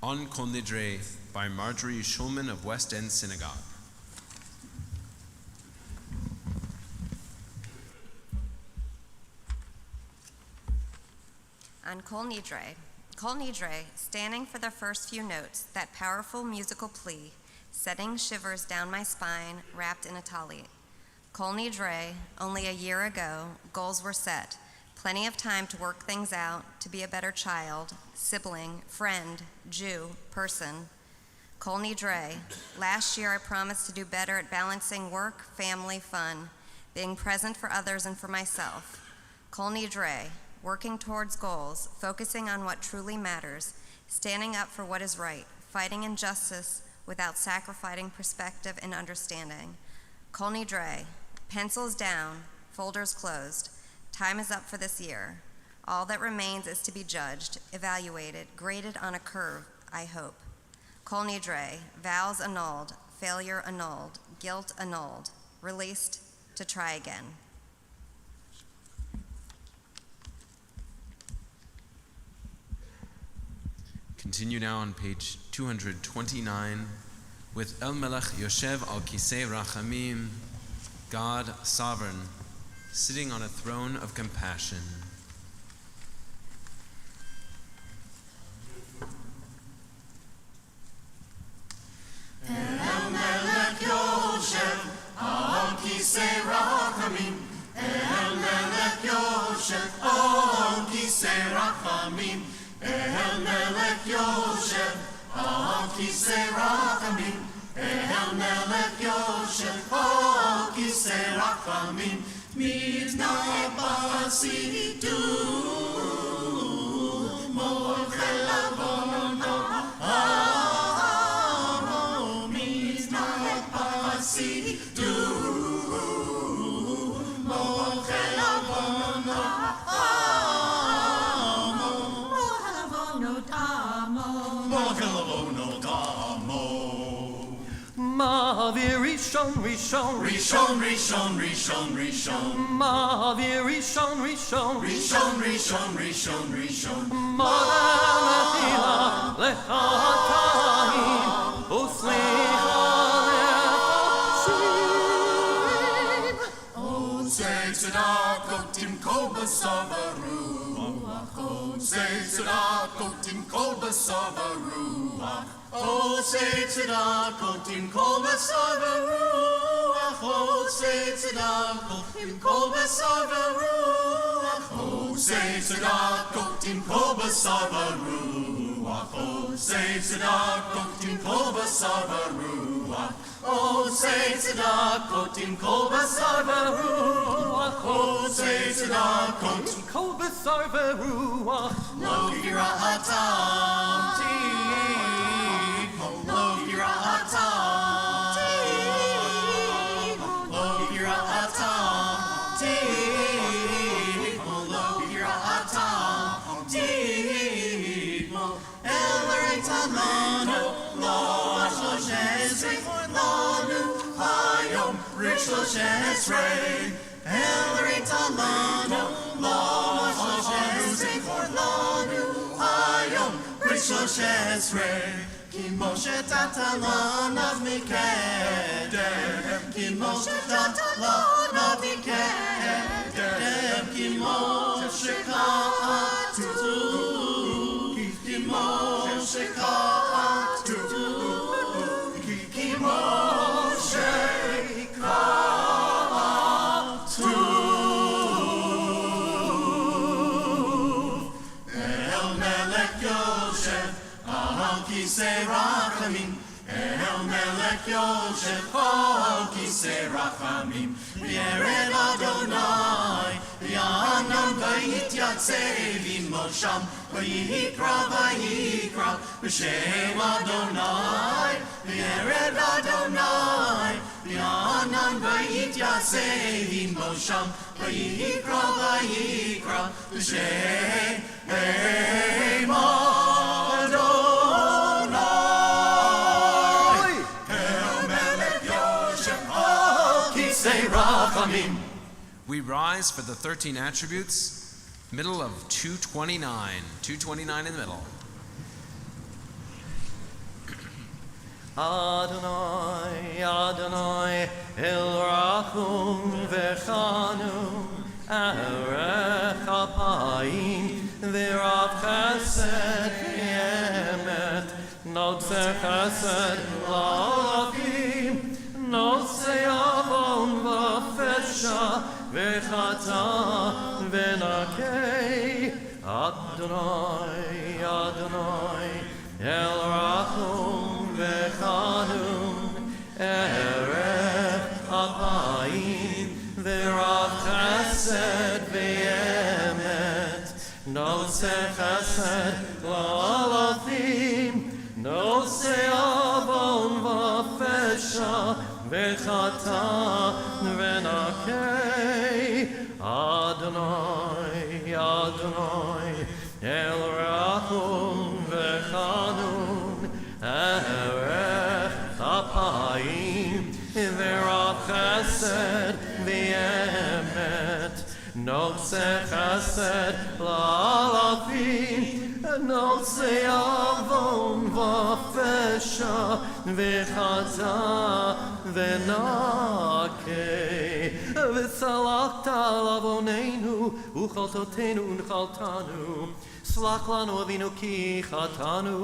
on Kol Nidre by Marjorie Schulman of West End Synagogue. On Kol Nidre. Kol Nidre, standing for the first few notes, that powerful musical plea, setting shivers down my spine, wrapped in a talit. Kol Nidre, only a year ago, goals were set. Plenty of time to work things out, to be a better child, sibling, friend, Jew, person. Kol Nidre. Last year I promised to do better at balancing work, family, fun, being present for others and for myself. Kol Nidre. Working towards goals, focusing on what truly matters, standing up for what is right, fighting injustice without sacrificing perspective and understanding. Kol Nidre. Pencils down, folders closed. Time is up for this year. All that remains is to be judged, evaluated, graded on a curve, I hope. Kol Nidre, vows annulled, failure annulled, guilt annulled, released to try again. Continue now on page 229 with El Melech Yoshev al Kisei Rachamim, God sovereign, sitting on a throne of compassion. El Melech Yoshev al Kisei Rachamim. El Melech Yoshev al Kisei Rachamim. El Melech Yoshev al Kisei Rachamim. El Melech Yoshev al Kisei Rachamim. Mitnai basitu Molchela Rishon, Rishon, Rishon, Rishon, Rishon, Rishon. Ma'avir Rishon, Rishon, Rishon, Rishon, Rishon, Rishon. Ma'am Echila Lechatayim Uslicha Lechoshim Say tzedakot kol basar v'ruach. Oh, say tzedakot kol basar v'ruach. Oh, say tzedakot kol basar v'ruach. Oh, say tzedakot kol basar v'ruach. Oh, say tzedakot kol basar v'ruach. Oh, say tzedakot kol basar v'ruach. Oh, say tzedakot kol basar v'ruach. Oh, say tzedakot Kol B'sar V'ruach lo yira'atam lo yira'atam lo yira'atam lo yira'atam el reitamano lo shloshesrei lanu hayom rich shloshesrei el reitamano lo shloshesrei lanu hayom rich shloshesrei ki Moshe tatalanav mikedem ki Moshe tatalanav mikedem ki Moshe ka'atu ki Moshe ka'atu ki Moshe ka'atu El Melech Yosef al kisei rachamim El Melech Yosef al kisei rachamim Yered Adonai Yanan vayityatzeh v'mosham Vayikra b'shem Adonai Yered Adonai Yanan vayityatzeh v'mosham Vayikra b'shem Adonai El Melech Yosef al kisei rachamim. We rise for the 13 attributes, middle of 229. 229 in the middle. Adonai, Adonai, El Rachum V'chanu, Arech Apayim, V'rav Chesed V'emet, Notzer Chesed La'avim, Notzer Avon V'fesha, V'chata V'nakei, Adonai, Adonai, El Rachum V'chanu, Erech Apayim, V'rav Chesed V'emet, Notzer Chesed La'alafim, Notzer Avon V'fesha, V'chata V'nakei, Adonai, Adonai, El Rachum V'chanu, Erech Apayim, V'rav Chesed V'emet, Notzer Chesed La'alafim, Notzer Avon V'fesha, V'chata V'nakei, V'salachta l'avoneinu, U'chaltotenu u'nchaltanu, Slach lanu avinu ki chatanu,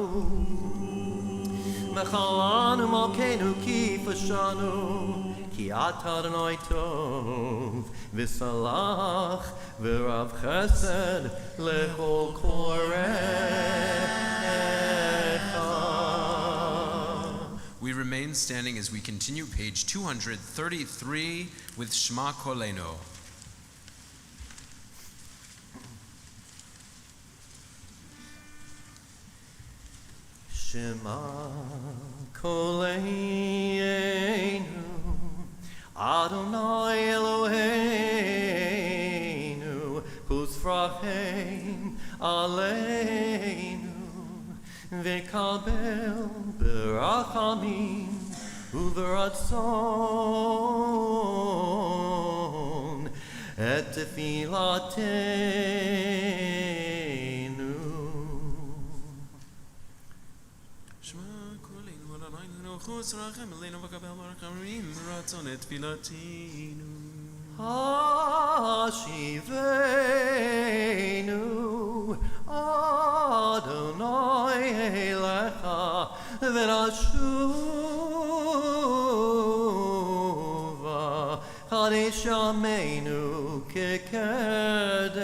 Mechalanu malkeinu ki fashanu, Ki ata Adonai tov, V'salach v'rav chesed lechol korecha. We remain standing as we continue page 233 with Shema Koleno. Shema Koleinu, Adonai Eloheinu, Pusrachem Aleinu, V'kabel berachamim, וברצון את תפילתנו. שמע קולנו אדוני חוס רחם עלינו וקבל ברחמים רצון את תפילתנו. השיבנו אדוני אליך ונשובה חדש ימינו כקדם.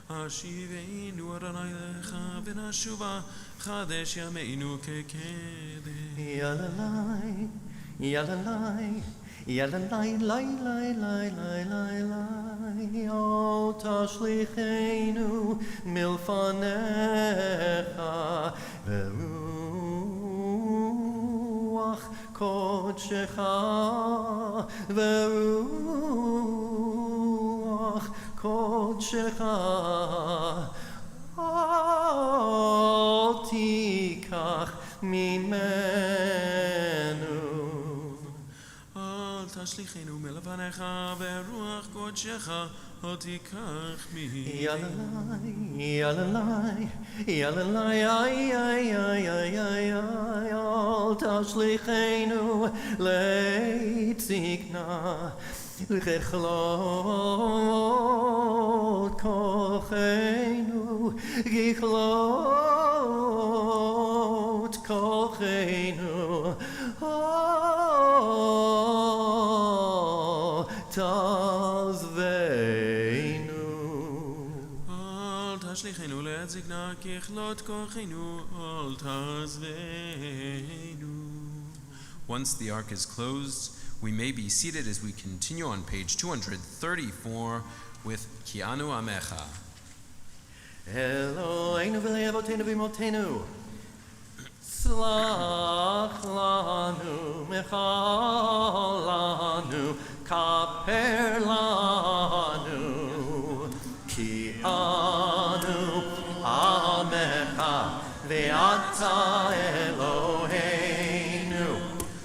השיבנו אדוני לך ונשובה חדש ימינו כקדם. יללי יללי יללי לי לי לי לי לי לי אל תשליכנו מלפניך ברוח קודשך ברוח קודשך אל תיקח ממנו. תשליכנו מלפניך ברוח קודשך אל תיקח מאיתנו. יללי יללי אל תשליכנו לעת זקנה ככלות כוחנו ככלות כוחנו תעזבנו. אל תשליכנו לעת זקנה ככלות כוחנו אל תעזבנו. Once the ark is closed, we may be seated as we continue on page 234 with Ki Anu Amecha. Eloheinu v'le'avotenu v'imotenu Slach lanu, mechal lanu, kaper lanu, ki anu amecha, ve'ata Eloheinu,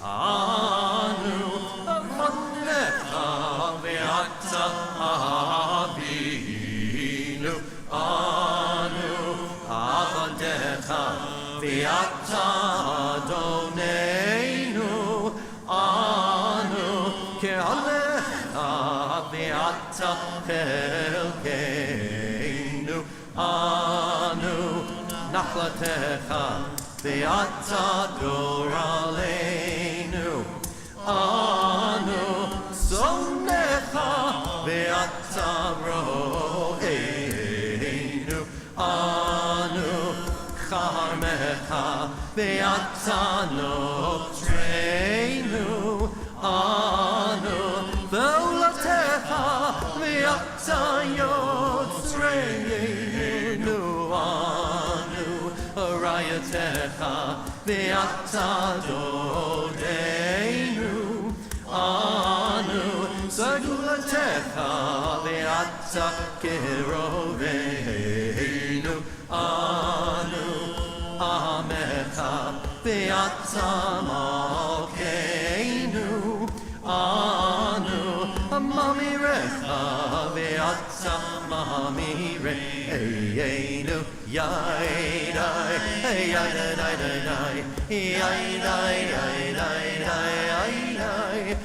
anu amecha, ve'ata abinu, anu avadecha, ve'ata Adonenu, anu ke'alecha, ve'ata chelkeinu, anu nachlatecha, ve'ata goraleinu, anu sonecha, ve'ata ro'einu, anu charmecha, ve'ata notreinu, anu ve'ulatecha, ve'ata yotzreinu, anu arayatecha, ve'ata dodeinu, anu segulatecha, ve'ata keroveinu, anu amecha, ve'ata malkeinu, anu mamirecha, ve'ata mamireinu, yaidai, yaidai, yaidai, yaidai, yaidai, yaidai,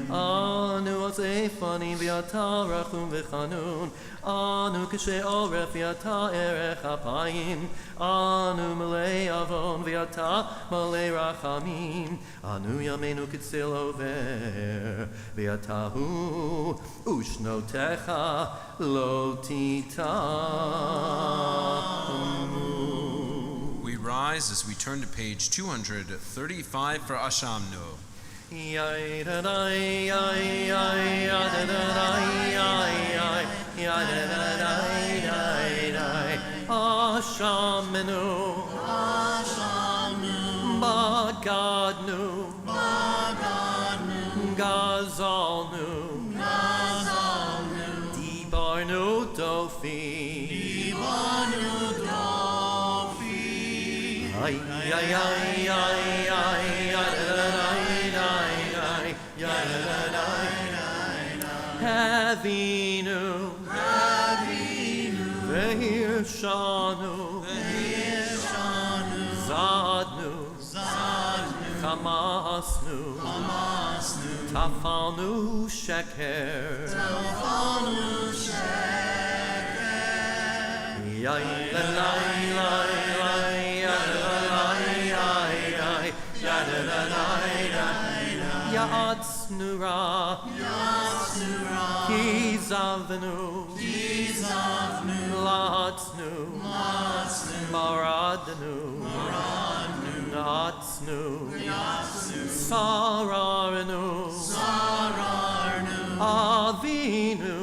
Anu azefani v'ata rachum v'chanun, anu כשעורף v'ata erech apayim, anu melei avon v'ata melei rachamim, anu yamenu k'tzil over, v'ata hu ushnotecha lo titamu. We rise as we turn to page 235 for Ashamnu. Yai da da yai yai da da da yai yai Ashamenu, Bagadnu, Gazalnu, Dibarnu Dofi, ay ay ay ay ay Havinu, Vehirshanu, Zadnu, Chamasnu, Tafanu Sheker, Yai la la la la Yatsnura, Kizavnu, Latsnu, Maradnu, Natsnu, Sararnu, Avinu,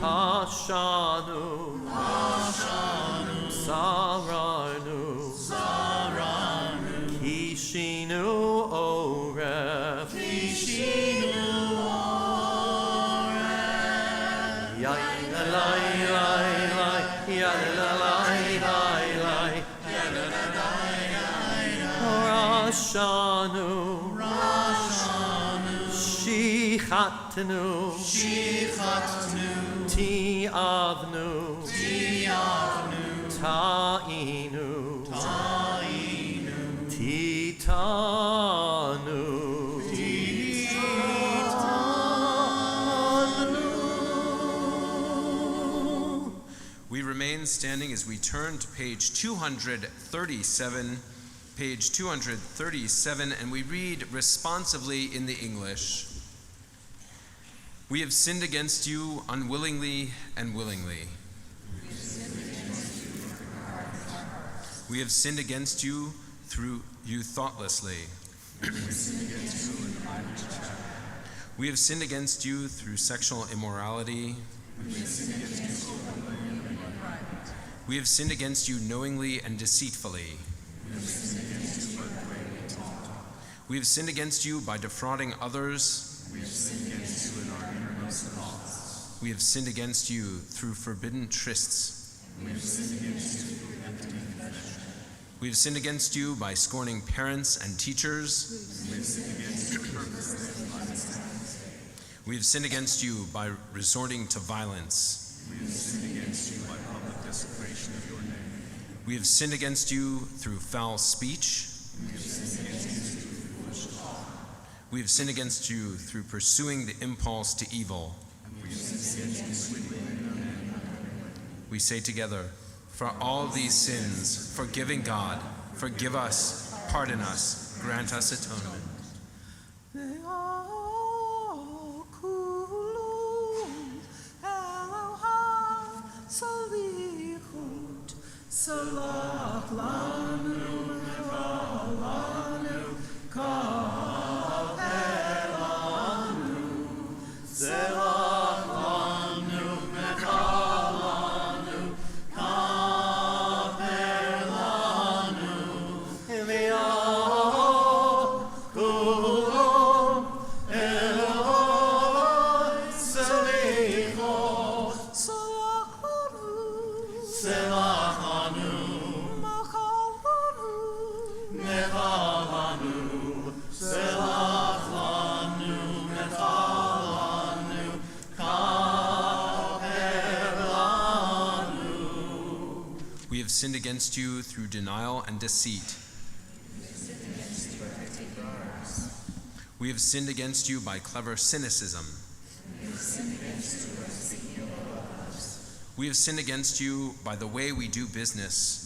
Ashanu, Sararnu, Kishinu Oref, Rashanu, Shichatnu, Tiavnu, Ta'inu, Titanu. We remain standing as we turn to page 237, and we read responsively in the English. We have sinned against you unwillingly and willingly. We have sinned against you through you thoughtlessly. We have sinned against you through sexual immorality. We have sinned against you knowingly and deceitfully. We have sinned against you by defrauding others. We have sinned against you through forbidden trysts. We have sinned against you by scorning parents and teachers. We have sinned against you by resorting to violence. We have sinned against you through foul speech. We have sinned against you through pursuing the impulse to evil. We say together, for all these sins, forgiving God, forgive us, pardon us, grant us atonement. Salach lanu lanu kapelanu Salach lanu mekalanu kapelanu Eliyahu Eloi Salichot Salach lanu Salach We have sinned against you through denial and deceit. We have sinned against you by clever cynicism. We have sinned against you by the way we do business.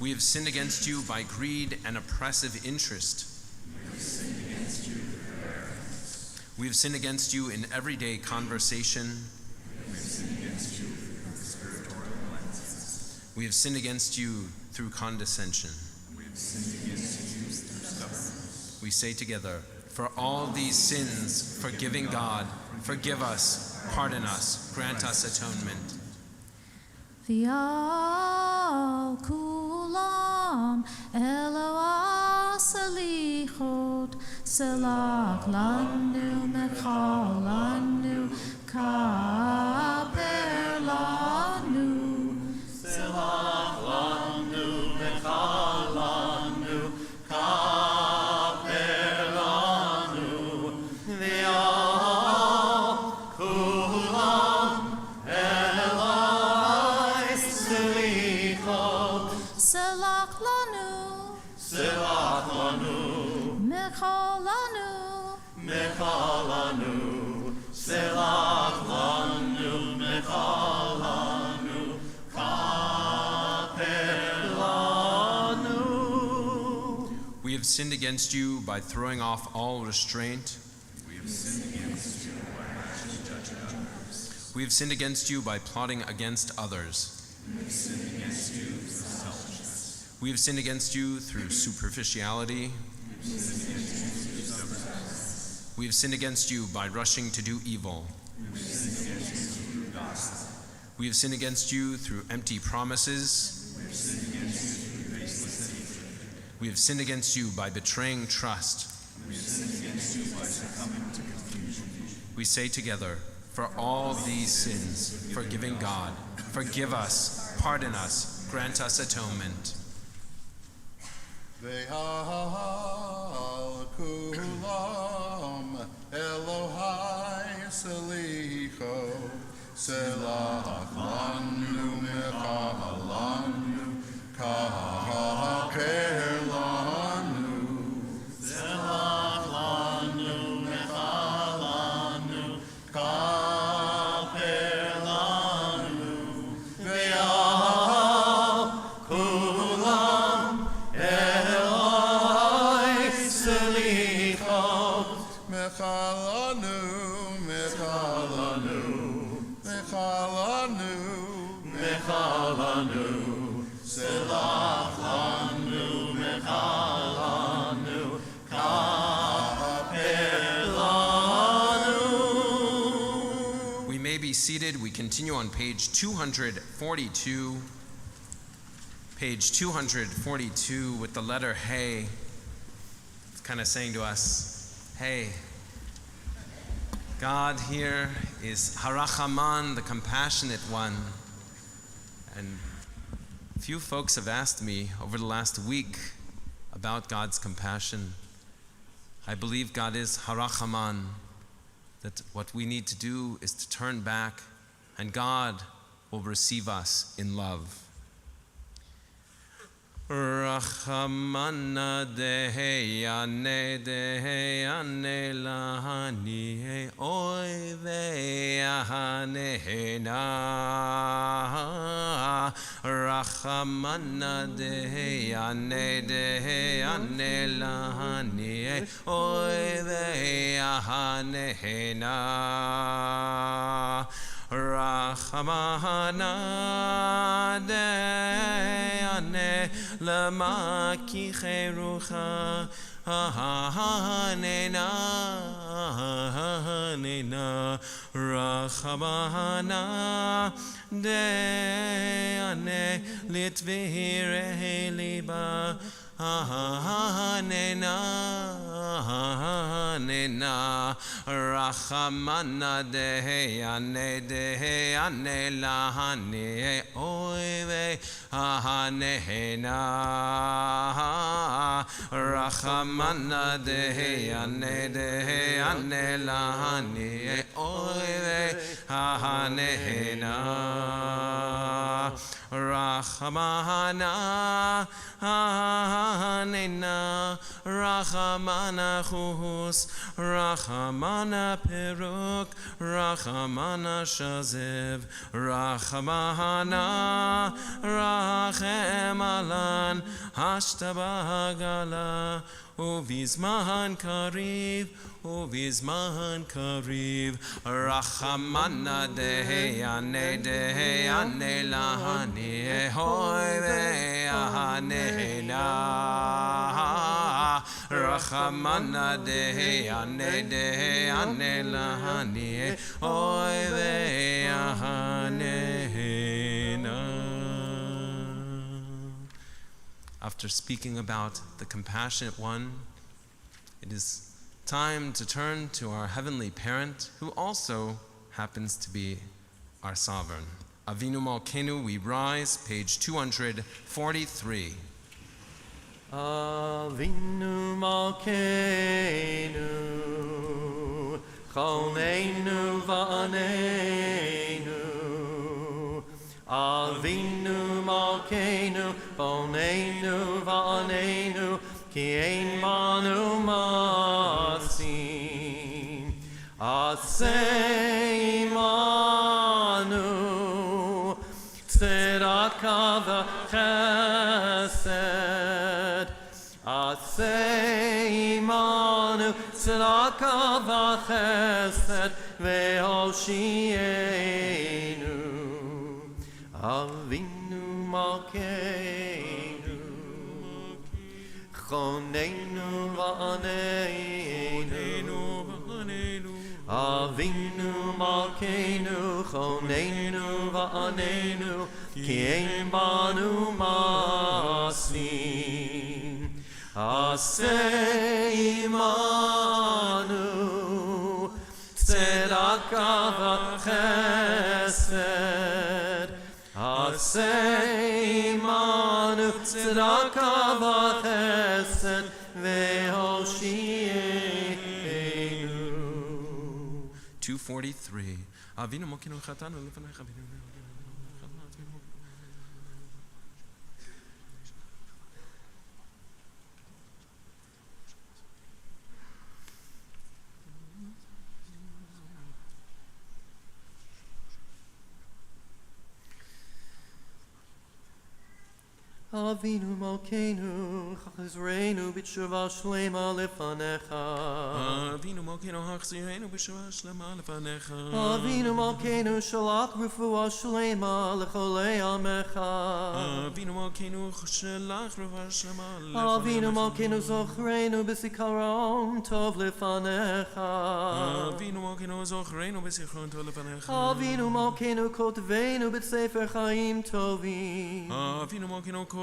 We have sinned against you by greed and oppressive interest. We have sinned against you in everyday conversation. We have sinned against you through condescension. We say together, for all these sins, forgiving God, forgive us, pardon us, grant us atonement. V'al kulam Eloah salichot selach lanu mechal lanu kaper lanu Selach lanu mechal lanu kaper lanu v'al kulam Eloi selichot selach lanu selach lanu mechal lanu mechal lanu selach lanu mechal lanu kaper lanu. We have sinned against you by throwing off all restraint. We have sinned against you by plotting against others. We have sinned against you through superficiality. We have sinned against you by rushing to do evil. We have sinned against you through empty promises. We have sinned against you by betraying trust. We say together, for all these sins, forgiving God, forgive us, pardon us, grant us atonement. Ve'al kulam Elohai selicho selach lanu mechal lanu kaper lanu Selach lanu mechal lanu kaper lanu ve'al kulam Eloi selichot mechal lanu mechal lanu mechal lanu mechal lanu selach lanu mechal lanu kaper lanu. We may be seated. We continue on page 242. Page 242 with the letter Hey. It's kind of saying to us, hey, God here is Harachaman, the compassionate one. And few folks have asked me over the last week about God's compassion. I believe God is Harachaman, that what we need to do is to turn back and God will receive us in love. Rachamana deheyane lahani oy ve'ahanehena Rachamana deheyane lahani oy ve'ahanehena Rachamana deyane lama ki cherucha hanena Rachamana deyane litvihire liba hanena Rachamana deheyane lahani oive hanena Rachamana deheyane lahani oive hanena Rachamana hanena Rachamana chus Rachamana peruk Rachamana shazev Rachamana rachem alan hashtabagala Uvizman kariv Rachamana deheyane lahani hoy ve'ahanena Rachamana dehe ane dehe ane lahani oy ve'ahanena. After speaking about the compassionate one, it is time to turn to our heavenly parent, who also happens to be our sovereign. Avinu Malkeinu, we rise, page 243. Avinu Malkeinu, Choneinu Va'aneinu. Avinu Malkeinu, Choneinu Va'aneinu, Ki ein manu masim. Asei manu, tzedakah v'chesed. Asei manu, tzedakah v'chesed, ve'hoshienu. Avinu Malkeinu, Choneinu va'aneinu. Avinu Malkeinu, Choneinu va'aneinu, Ki ein banu masim. Asei manu, tzedakah v'chesed. Asei manu, tzedakah v'chesed, ve'hoshienu. 243. Avinu Malkeinu chatanu lefanecha. Avinu Malkeinu, chachzreinu b'tshuva shlema lefanecha. Avinu Malkeinu hachzirenu b'shuva shlema lefanecha. Avinu Malkeinu shalach refuah shlema lecholei amecha. Avinu Malkeinu shalach refuah shlema lefanecha. Avinu Malkeinu zochreinu b'zikaron tov lefanecha. Avinu Malkeinu zochreinu b'zichron tov lefanecha. Avinu Malkeinu kotvenu b'sefer chaim tovim. Avinu Malkeinu kodvenu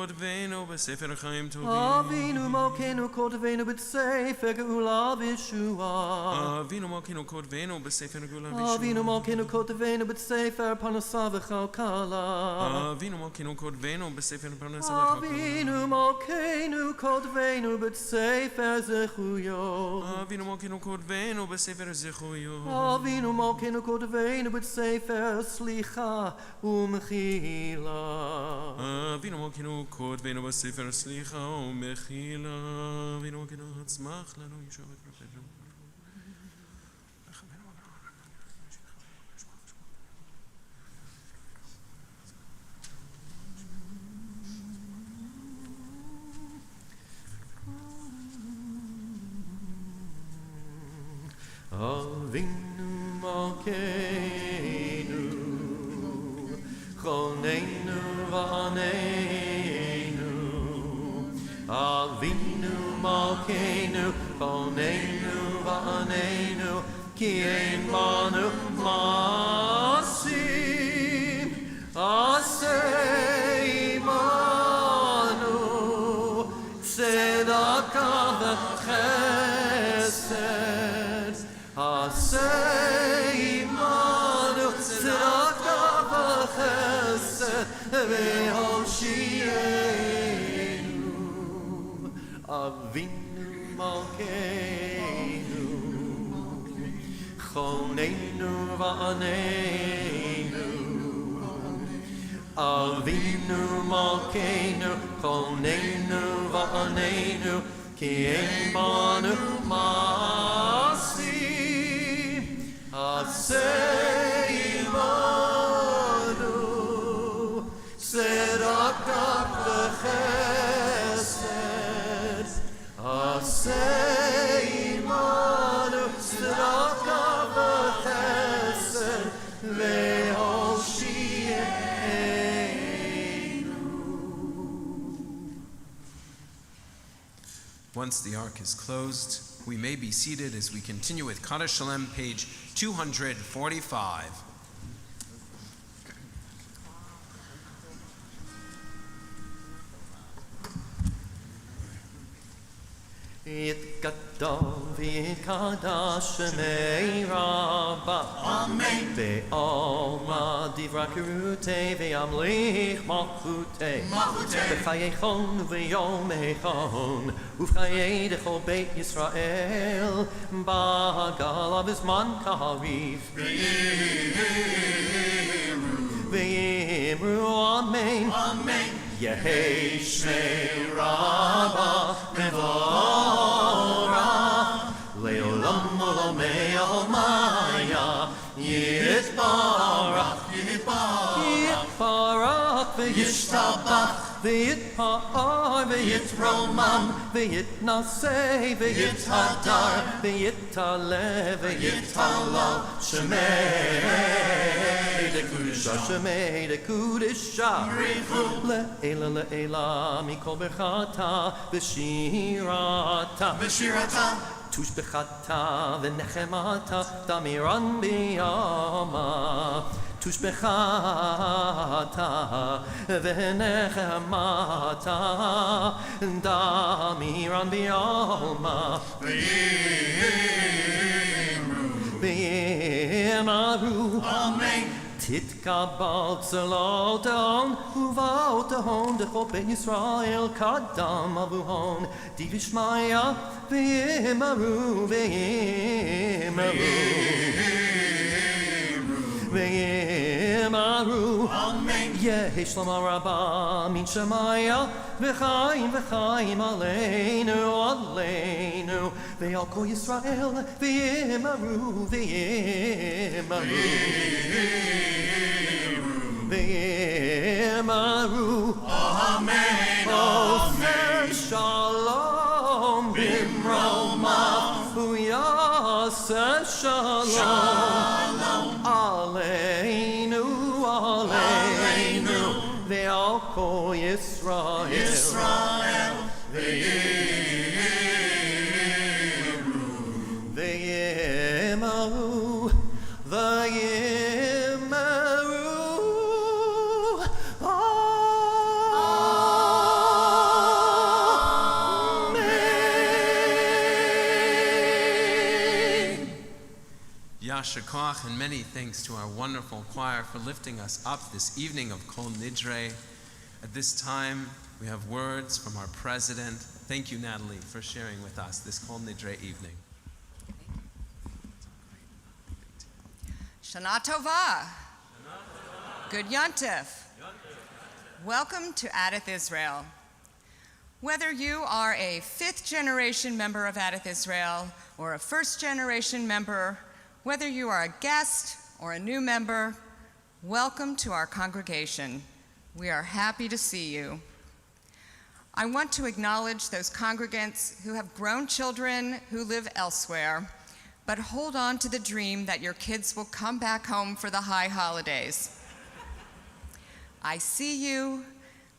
b'sefer chaim tovim. Avinu Malkeinu kotvenu b'sefer geula v'yeshua. Avinu Malkeinu kodvenu b'sefer geula Avinu v'yeshua. Malkeinu kotvenu b'sefer parnasa v'chalkala. Avinu Malkeinu kodvenu b'sefer parnasa Avinu Malkeinu kotvenu b'sefer zechuyot. Avinu Malkeinu kodvenu b'sefer zechuyot. Avinu Malkeinu kotvenu b'sefer slicha u'mechila. Avinu Malkeinu kodvenu b'sefer slicha u'mechila. Avinu Malkeinu hatzmach lanu yeshua v'krofenu. Avinu Malkeinu, Choneinu va'aneinu. Avinu Malkeinu, Choneinu va'aneinu, Ki ein banu masim. Asei manu, tzedakah v'chesed. Asei manu, tzedakah v'chesed, ve'hoshienu. Avinu Malkeinu, Choneinu va'aneinu. Avinu Malkeinu, Choneinu va'aneinu, Ki ein banu masim. Asei manu, tzedakah v'chesed. Asei manu, tzedakah v'chesed, ve'hoshienu. Once the ark is closed, we may be seated as we continue with Kaddish Shalem, page 245. יתגדל ויתקדש שמי רבה Amen. בעלמא דברי קירותי וימליך מלכותי בחייכון וביומכון ובחיי דכל בית ישראל בגלה בזמן קריב ויאמרו אמן Amen. יהי שמי רבה מבורך לעולם עולמי עולמיה יתברך וישתבח ויתפאר ויתרומם ויתנשא ויתהדר ויתעלה ויתהלל שמי דקודשה שמי דקודשה לעילא לעילא מכל ברכתה ושירתה תושבחתה ונחמתה תמירן בימה תושבחתה ונחמתה תמירן בימה ויאמרו Amen. תתקבל צלות ההון ובאות ההון דכל בית ישראל קדם אבוהון דבשמיא ויאמרו ויאמרו יהי שלמה רבה מן שמיא וחיים וחיים עלינו עלינו ועל כל ישראל ויאמרו ויאמרו Amen. עושה שלום במרומיו ויעשה שלום עלינו ועל כל ישראל ויאמרו Yasher Koach, and many thanks to our wonderful choir for lifting us up this evening of Kol Nidre. At this time, we have words from our president. Thank you, Natalie, for sharing with us this Kol Nidre evening. Shana Tova. Good Yontif. Welcome to Adath Israel. Whether you are a fifth-generation member of Adath Israel or a first-generation member, whether you are a guest or a new member, welcome to our congregation. We are happy to see you. I want to acknowledge those congregants who have grown children who live elsewhere, but hold on to the dream that your kids will come back home for the high holidays. I see you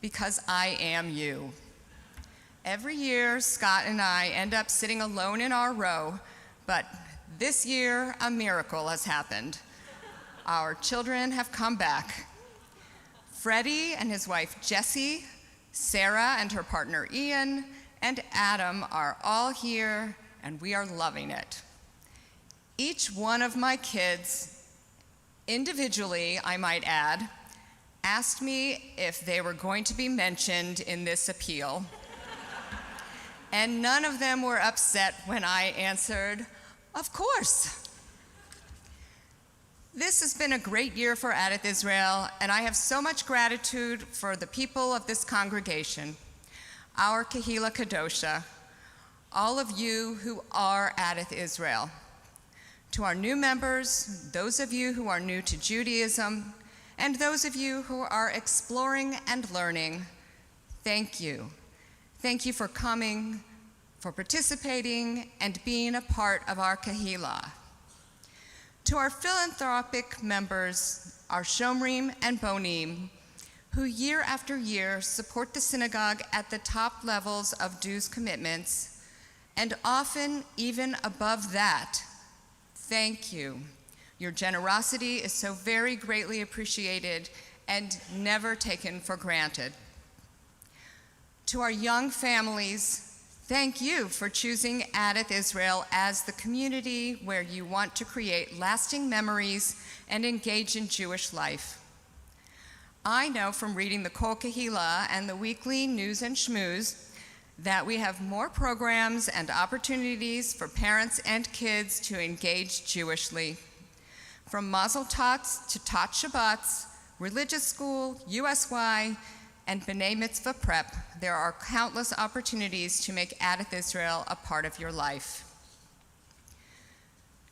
because I am you. Every year, Scott and I end up sitting alone in our row, but this year, a miracle has happened. Our children have come back. Freddie and his wife Jessie, Sarah and her partner Ian, and Adam are all here, and we are loving it. Each one of my kids, individually, I might add, asked me if they were going to be mentioned in this appeal. And none of them were upset when I answered, of course. This has been a great year for Adath Israel, and I have so much gratitude for the people of this congregation, our Kehila Kadosha, all of you who are Adath Israel. To our new members, those of you who are new to Judaism, and those of you who are exploring and learning, thank you. Thank you for coming, for participating, and being a part of our Kehillah. To our philanthropic members, our Shomrim and Bonim, who year after year support the synagogue at the top levels of dues commitments, and often even above that. Thank you. Your generosity is so very greatly appreciated and never taken for granted. To our young families, thank you for choosing Adath Israel as the community where you want to create lasting memories and engage in Jewish life. I know from reading the Kol Kahila and the weekly News and Schmooze that we have more programs and opportunities for parents and kids to engage Jewishly. From Mazel Tots to Tot Shabbats, religious school, USY, and B'nai Mitzvah prep, there are countless opportunities to make Adath Israel a part of your life.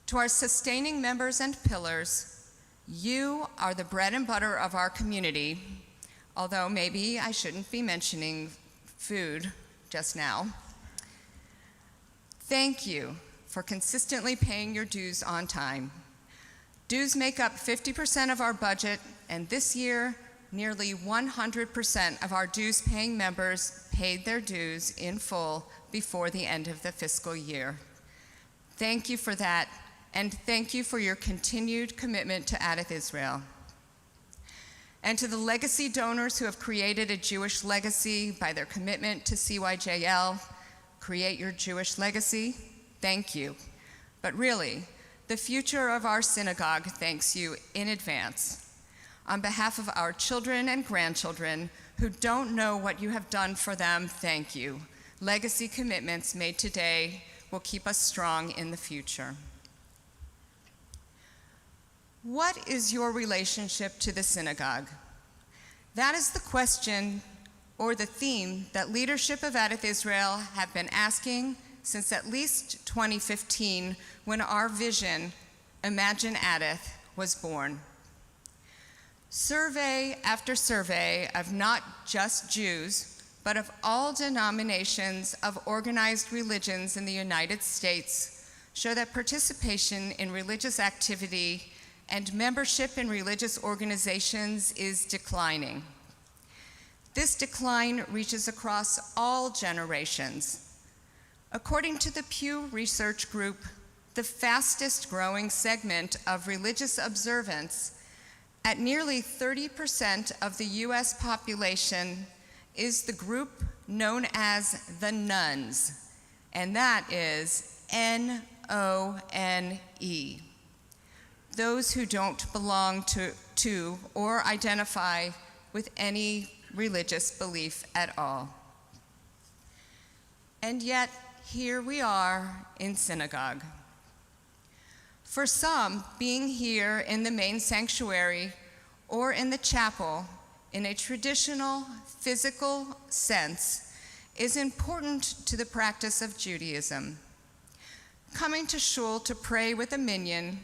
To our sustaining members and pillars, you are the bread and butter of our community, although maybe I shouldn't be mentioning food just now. Thank you for consistently paying your dues on time. Dues make up 50% of our budget, and this year, nearly 100% of our dues-paying members paid their dues in full before the end of the fiscal year. Thank you for that, and thank you for your continued commitment to Adath Israel. And to the legacy donors who have created a Jewish legacy by their commitment to CYJL, Create Your Jewish Legacy, thank you. But really, the future of our synagogue thanks you in advance. On behalf of our children and grandchildren who don't know what you have done for them, thank you. Legacy commitments made today will keep us strong in the future. What is your relationship to the synagogue? That is the question or the theme that leadership of Adath Israel have been asking since at least 2015, when our vision, Imagine Adath, was born. Survey after survey of not just Jews, but of all denominations of organized religions in the United States show that participation in religious activity and membership in religious organizations is declining. This decline reaches across all generations. According to the Pew Research Group, the fastest growing segment of religious observance at nearly 30% of the US population is the group known as the nuns, and that is N-O-N-E. Those who don't belong to or identify with any religious belief at all. And yet, here we are in synagogue. For some, being here in the main sanctuary or in the chapel in a traditional physical sense is important to the practice of Judaism. Coming to shul to pray with a minyan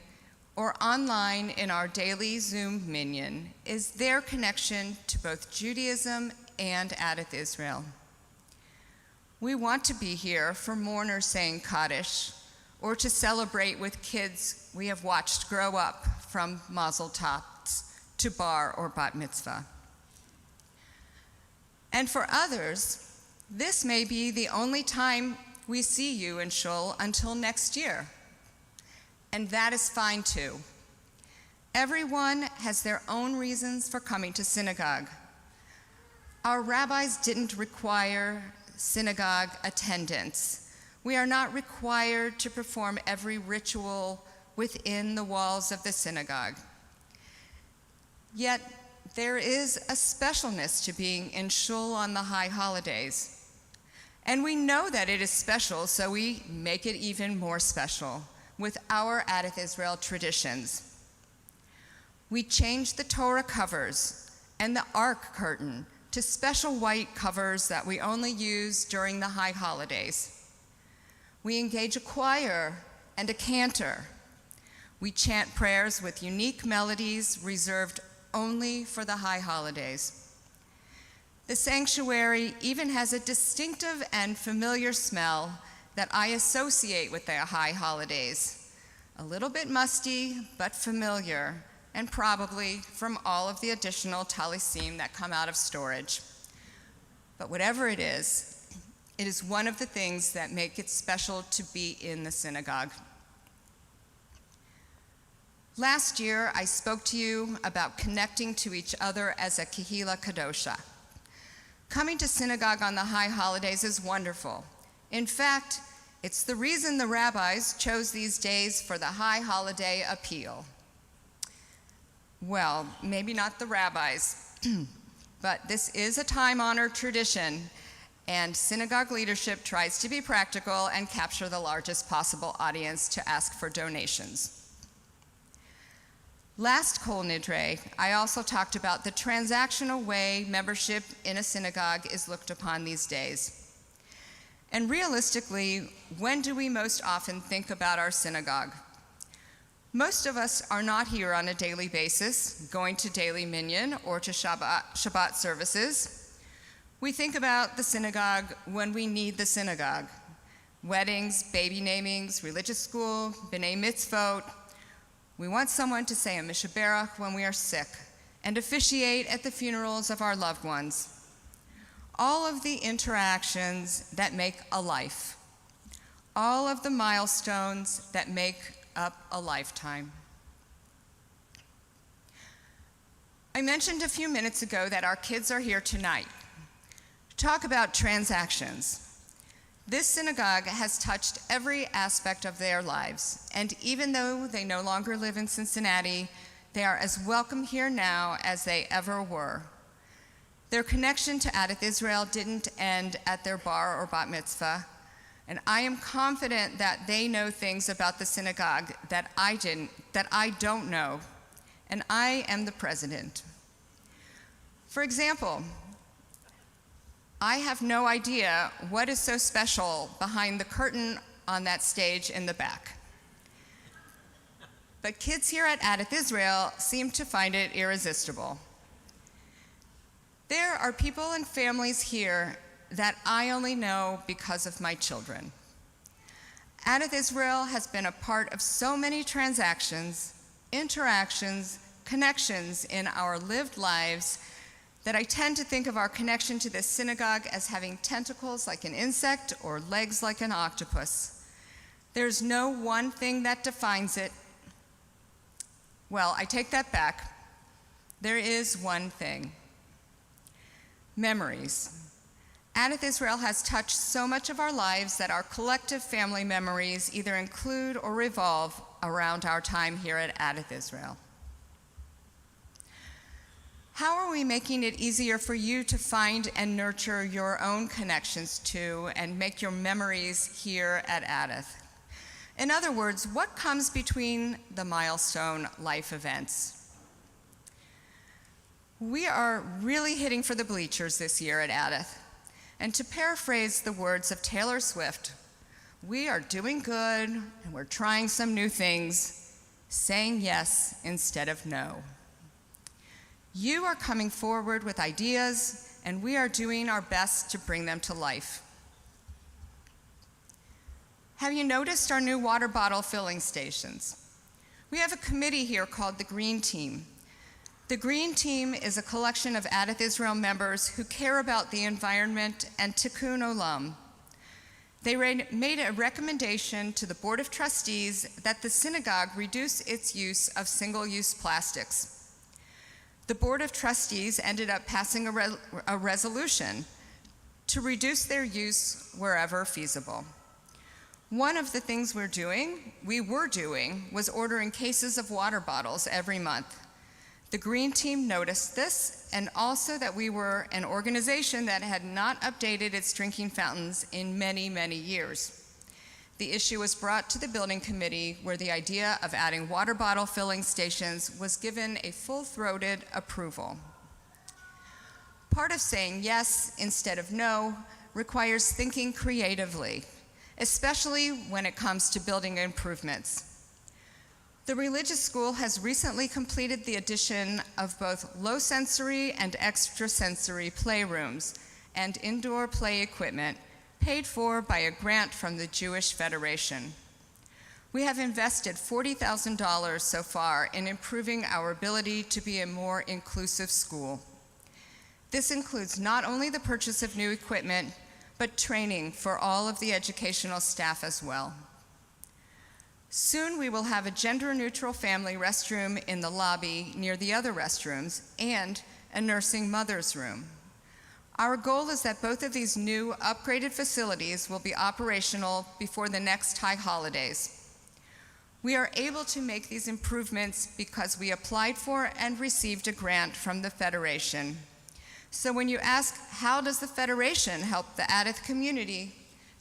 or online in our daily Zoom minyan is their connection to both Judaism and Adath Israel. We want to be here for mourners saying Kaddish, or to celebrate with kids we have watched grow up from Mazel Tots to bar or bat mitzvah. And for others, this may be the only time we see you in shul until next year. And that is fine too. Everyone has their own reasons for coming to synagogue. Our rabbis didn't require synagogue attendance. We are not required to perform every ritual within the walls of the synagogue. Yet, there is a specialness to being in shul on the high holidays. And we know that it is special, so we make it even more special with our Adath Israel traditions. We changed the Torah covers and the Ark curtain to special white covers that we only use during the high holidays. We engage a choir and a cantor. We chant prayers with unique melodies reserved only for the high holidays. The sanctuary even has a distinctive and familiar smell that I associate with the high holidays. A little bit musty, but familiar, and probably from all of the additional talisim that come out of storage. But whatever it is, It is one of the things that make it special to be in the synagogue. Last year, I spoke to you about connecting to each other as a Kehila Kadosha. Coming to synagogue on the high holidays is wonderful. In fact, it's the reason the rabbis chose these days for the high holiday appeal. Well, maybe not the rabbis, but this is a time-honored tradition, and synagogue leadership tries to be practical and capture the largest possible audience to ask for donations. Last Kol Nidre, I also talked about the transactional way membership in a synagogue is looked upon these days. And realistically, when do we most often think about our synagogue? Most of us are not here on a daily basis, going to daily minyan or to Shabbat services. We think about the synagogue when we need the synagogue. Weddings, baby namings, religious school, b'nai mitzvot. We want someone to say a mishaberach when we are sick and officiate at the funerals of our loved ones. All of the interactions that make a life. All of the milestones that make up a lifetime. I mentioned a few minutes ago that our kids are here tonight. Talk about transactions. This synagogue has touched every aspect of their lives, and even though they no longer live in Cincinnati, they are as welcome here now as they ever were. Their connection to Adath Israel didn't end at their bar or bat mitzvah, and I am confident that they know things about the synagogue that I don't know, and I am the president. For example, I have no idea what is so special behind the curtain on that stage in the back. But kids here at Adath Israel seem to find it irresistible. There are people and families here that I only know because of my children. Adath Israel has been a part of so many transactions, interactions, connections in our lived lives that I tend to think of our connection to this synagogue as having tentacles like an insect or legs like an octopus. There's no one thing that defines it. Well, I take that back. There is one thing. Memories. Adath Israel has touched so much of our lives that our collective family memories either include or revolve around our time here at Adath Israel. How are we making it easier for you to find and nurture your own connections to and make your memories here at Adath? In other words, what comes between the milestone life events? We are really hitting for the bleachers this year at Adath. And to paraphrase the words of Taylor Swift, we are doing good and we're trying some new things, saying yes instead of no. You are coming forward with ideas, and we are doing our best to bring them to life. Have you noticed our new water bottle filling stations? We have a committee here called the Green Team. The Green Team is a collection of Adath Israel members who care about the environment and tikkun olam. They made a recommendation to the Board of Trustees that the synagogue reduce its use of single-use plastics. The Board of Trustees ended up passing a resolution to reduce their use wherever feasible. One of the things we were doing was ordering cases of water bottles every month. The Green Team noticed this, and also that we were an organization that had not updated its drinking fountains in many, many years. The issue was brought to the building committee, where the idea of adding water bottle filling stations was given a full-throated approval. Part of saying yes instead of no requires thinking creatively, especially when it comes to building improvements. The religious school has recently completed the addition of both low-sensory and extrasensory playrooms and indoor play equipment paid for by a grant from the Jewish Federation. We have invested $40,000 so far in improving our ability to be a more inclusive school. This includes not only the purchase of new equipment, but training for all of the educational staff as well. Soon we will have a gender-neutral family restroom in the lobby near the other restrooms and a nursing mother's room. Our goal is that both of these new upgraded facilities will be operational before the next high holidays. We are able to make these improvements because we applied for and received a grant from the Federation. So when you ask, how does the Federation help the Adath community?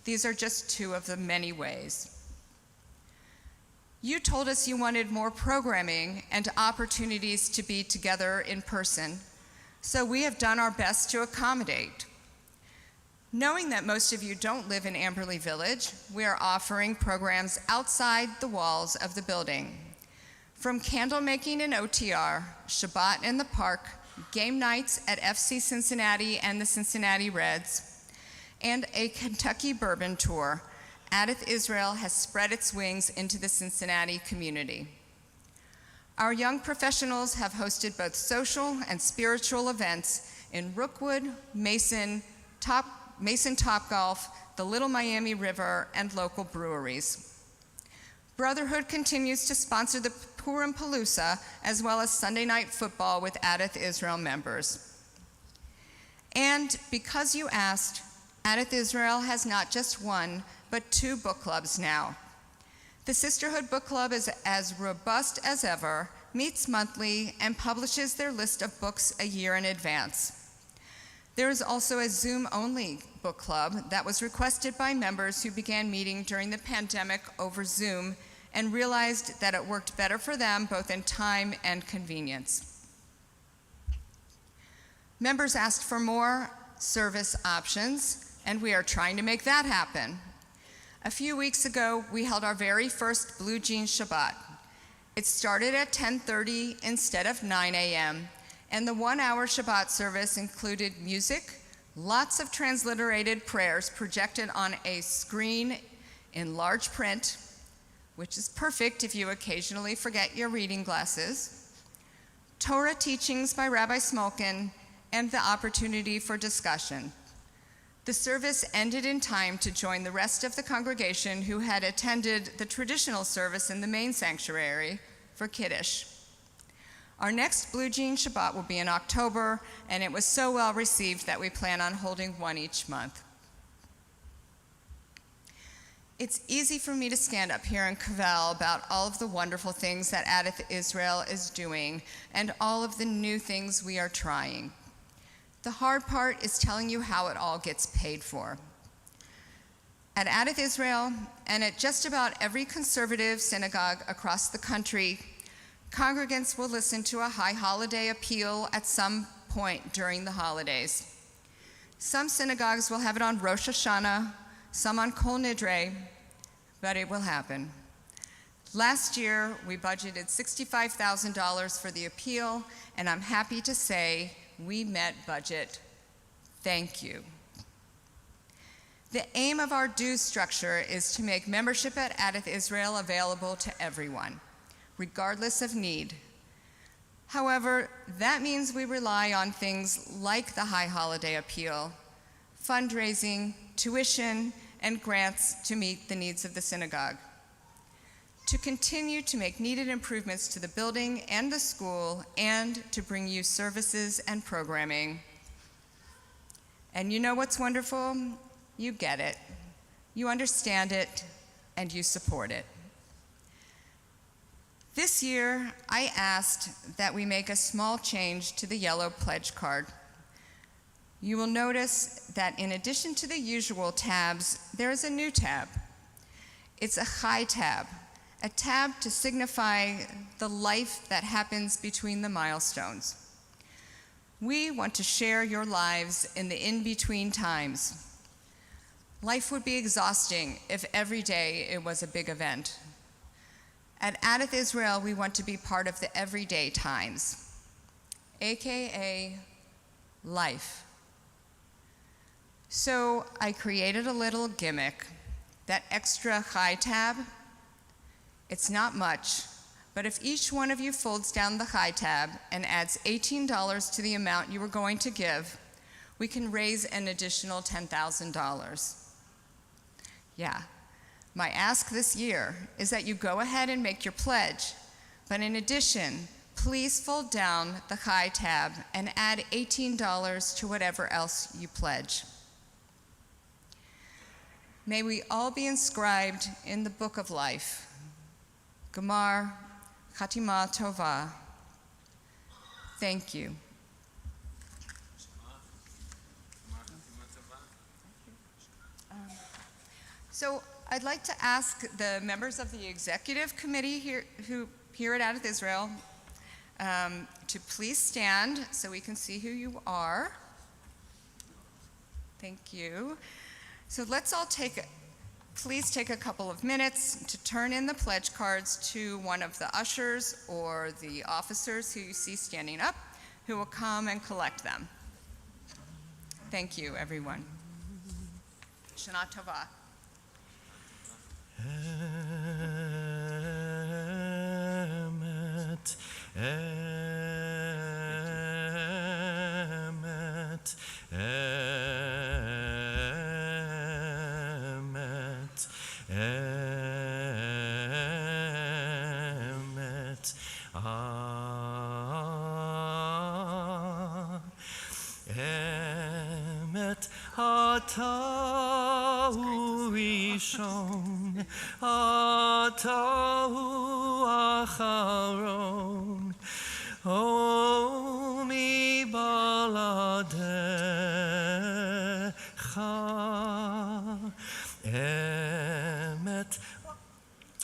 These are just two of the many ways. You told us you wanted more programming and opportunities to be together in person, so we have done our best to accommodate. Knowing that most of you don't live in Amberley Village, we are offering programs outside the walls of the building. From candle making in OTR, Shabbat in the park, game nights at FC Cincinnati and the Cincinnati Reds, and a Kentucky bourbon tour, Adath Israel has spread its wings into the Cincinnati community. Our young professionals have hosted both social and spiritual events in Rookwood, Mason, Topgolf, the Little Miami River, and local breweries. Brotherhood continues to sponsor the Purim Palooza, as well as Sunday night football with Adath Israel members. And because you asked, Adath Israel has not just one, but two book clubs now. The Sisterhood Book Club is as robust as ever, meets monthly, and publishes their list of books a year in advance. There is also a Zoom-only book club that was requested by members who began meeting during the pandemic over Zoom and realized that it worked better for them both in time and convenience. Members asked for more service options, and we are trying to make that happen. A few weeks ago, we held our very first Blue Jean Shabbat. It started at 10:30 instead of 9 a.m., and the 1-hour Shabbat service included music, lots of transliterated prayers projected on a screen in large print, which is perfect if you occasionally forget your reading glasses, Torah teachings by Rabbi Smolkin, and the opportunity for discussion. The service ended in time to join the rest of the congregation who had attended the traditional service in the main sanctuary for Kiddush. Our next Blue Jean Shabbat will be in October, and it was so well received that we plan on holding one each month. It's easy for me to stand up here and cavil about all of the wonderful things that Adath Israel is doing and all of the new things we are trying. The hard part is telling you how it all gets paid for. At Adath Israel, and at just about every conservative synagogue across the country, congregants will listen to a high holiday appeal at some point during the holidays. Some synagogues will have it on Rosh Hashanah, some on Kol Nidre, but it will happen. Last year, we budgeted $65,000 for the appeal, and I'm happy to say we met budget. Thank you. The aim of our dues structure is to make membership at Adath Israel available to everyone, regardless of need. However, that means we rely on things like the High Holiday Appeal, fundraising, tuition, and grants to meet the needs of the synagogue. To continue to make needed improvements to the building and the school, and to bring you services and programming. And you know what's wonderful? You get it, you understand it, and you support it. This year, I asked that we make a small change to the yellow pledge card. You will notice that in addition to the usual tabs, there is a new tab. It's a Chai tab, a tab to signify the life that happens between the milestones. We want to share your lives in the in-between times. Life would be exhausting if every day it was a big event. At Adath Israel, we want to be part of the everyday times, AKA life. So I created a little gimmick, that extra Chai tab. It's not much, but if each one of you folds down the Chai tab and adds $18 to the amount you were going to give, we can raise an additional $10,000. Yeah, my ask this year is that you go ahead and make your pledge, but in addition, please fold down the Chai tab and add $18 to whatever else you pledge. May we all be inscribed in the book of life. Gemar Chatima Tova. Thank you. So I'd like to ask the members of the executive committee here at Adath Israel to please stand so we can see who you are. Thank you. So let's all please take a couple of minutes to turn in the pledge cards to one of the ushers or the officers who you see standing up, who will come and collect them. Thank you, everyone. Shana Tova. Emet, emet, emet, emet, emet, atahu rishon, atahu acharon, o mi baladecha, emet,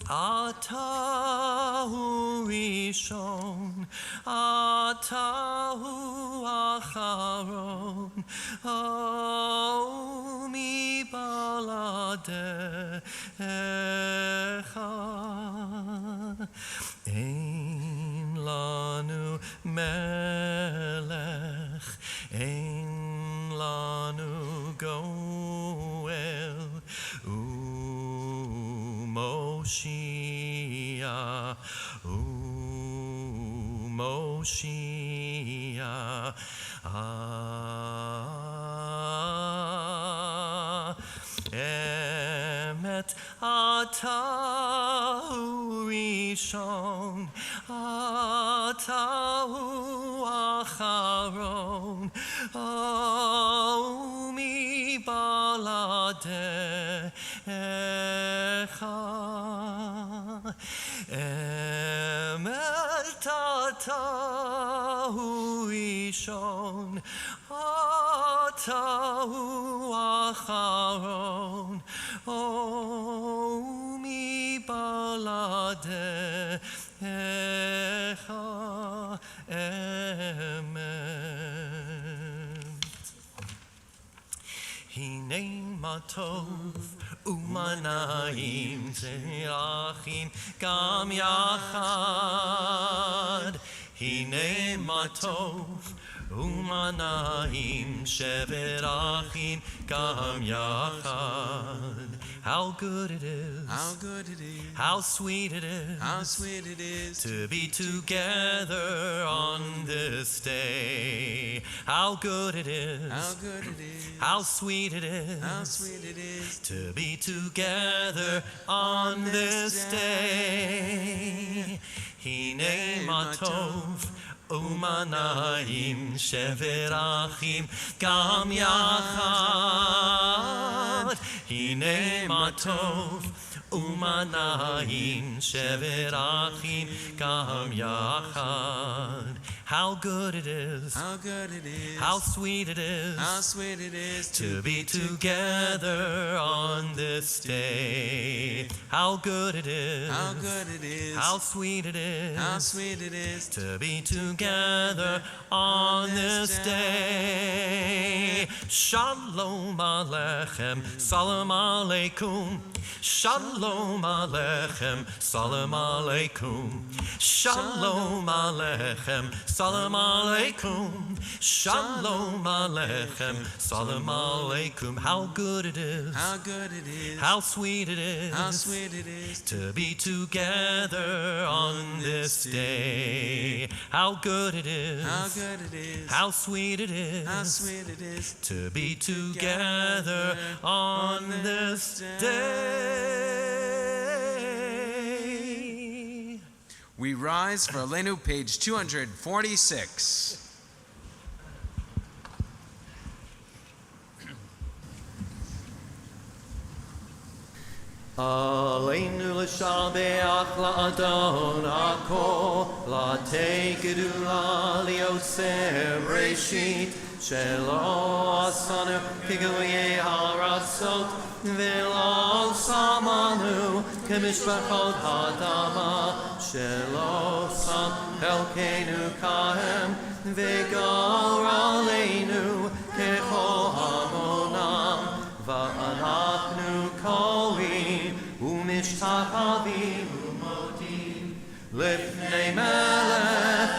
atahu rishon, atahu acharon, o mi baladecha. Ein lanu melech, ein lanu goel, Moshiach, Moshiach, emet atahu rishon, atahu acharon, o mi baladecha, emet atahu rishon, atahu acharon, o mi baladecha, emet. Hine matov umanaim zerachim gam yachad. Hine matov umanaim sheverachim gam yachad. How good it is, How good it is, how sweet it is, how sweet it is to be together on this day. How good it is, how good it is, how sweet it is, how sweet it is to be together on this day. Hine matov umanaim sheverachim gam yachad. Hine matov umanaim sheverachim gam yachad. How good it is, how good it is, how sweet it is, how sweet it is to be together on this day. How good it is, how good it is, how sweet it is, how sweet it is to be together on this day. Shalom Alechem, Salam Aleikum. Shalom Aleichem, Salam Aleikum. Shalom Aleichem, Salam Aleikum. Shalom Aleichem, Salam Aleikum. How good it is. How good it is. How sweet it is. How sweet it is to be together on this day. How good it is. How good it is. How sweet it is. How sweet it is to be together on this day. We rise for Aleinu, page 246. Aleinu l'shabeach la'adon ha'kol la'tekedu la'lioseh reshit shelo asanu k'goyei ha'ratzot v'lo samanu k'mishpachot ha'adama shelo sam elkeinu kahem v'gor aleinu k'chol hamonam va'anachnu kolim umishtachavim umodim lifnei melech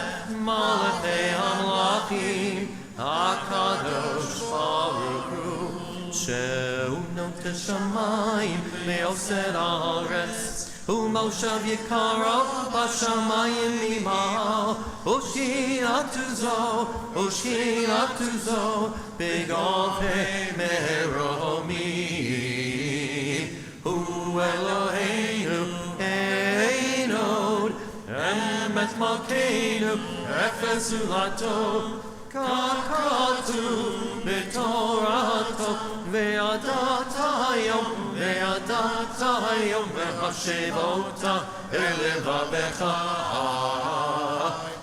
malachei hamlachim hakadosh baruch hu she'unot hashamayim me'osed haaretz ומושב יקרו בשמיים ממעל הושיעתו זו בגופי מרומים הוא אלוהינו אין עוד אמת מלכנו אפס זולתו כך כתוב בתורתו וידעת היום מחשב אותה אל לבבך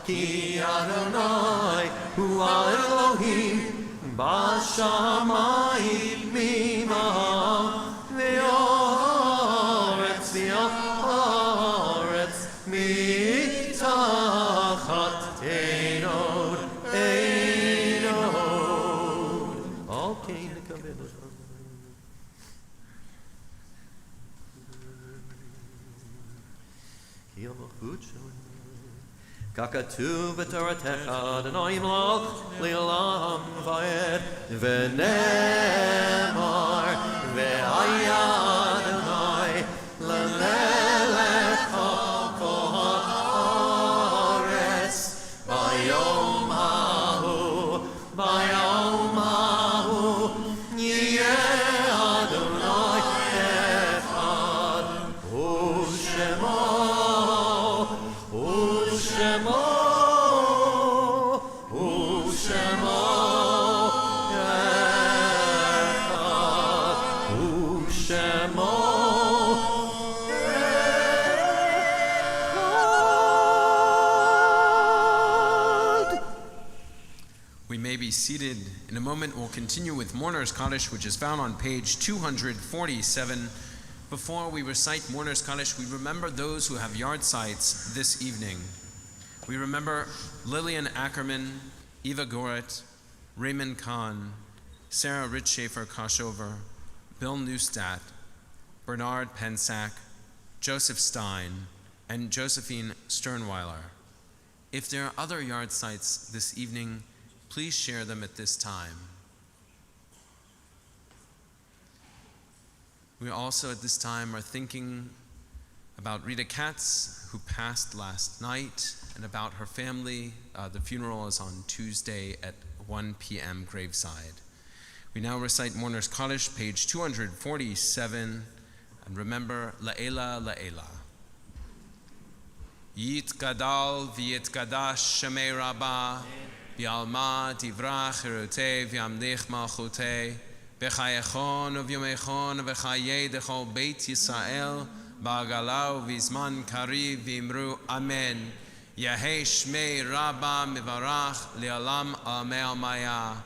כי אדוני הוא האלוהים בשמיים ממעל וארץ מתחת אין עוד אוקיי נקבל אותם ככתוב בתורתך אדוני ימלוך לעולם ועד ונאמר והיה אדוני למלך על כל הארץ ביום ההוא יהיה אדוני אחד We may be seated. In a moment, we'll continue with Mourner's Kaddish, which is found on page 247. Before we recite Mourner's Kaddish, we remember those who have yard sites this evening. We remember Lillian Ackerman, Eva Goret, Raymond Kahn, Sarah Ritchshafer Koshover, Bill Neustadt, Bernard Pensack, Joseph Stein, and Josephine Sternweiler. If there are other yard sites this evening, please share them at this time. We also at this time are thinking about Rita Katz, who passed last night, and about her family. The funeral is on Tuesday at 1 p.m. graveside. We now recite Mourner's Kaddish, page 247, and remember La'ela La'ela. Yit Gadal V'yit Gadash Shemei Rabbah Bi'alma Divrach Hirutei V'yamlich Malchutei B'chayechon U'v'yomechon V'chayei Dechol Beit Yisrael Ba'agalau V'zman Kariv V'imru Amen. Yahei Shmei Rabbah Mivarach Li'alam Almei Almaya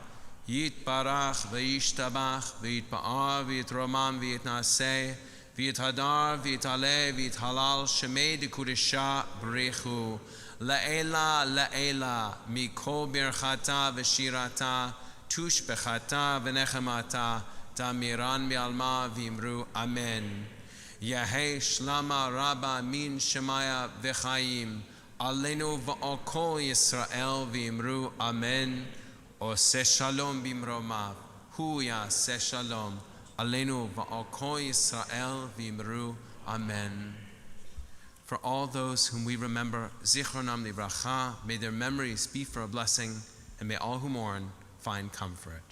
Yit Barach V'yishtabach V'yit Ba'ar V'yit Romam V'yit Naseh V'yit Hadar V'yit Aleh V'yit Halal Shemei D'Kudisha B'rechu La'ela La'ela Mikol Birchata V'shirata Tush Bechata V'nechemata Tamiran Bi'alma V'imru Amen. Yahei Shlama Rabba Min Shemaya V'chaim Aleinu v'al kol Yisrael v'imru Amen. Oseh Shalom bimromav Hu Yaseh Shalom Aleinu v'al kol Yisrael v'imru Amen. For all those whom we remember, Zichronam Livracha, may their memories be for a blessing, and may all who mourn find comfort.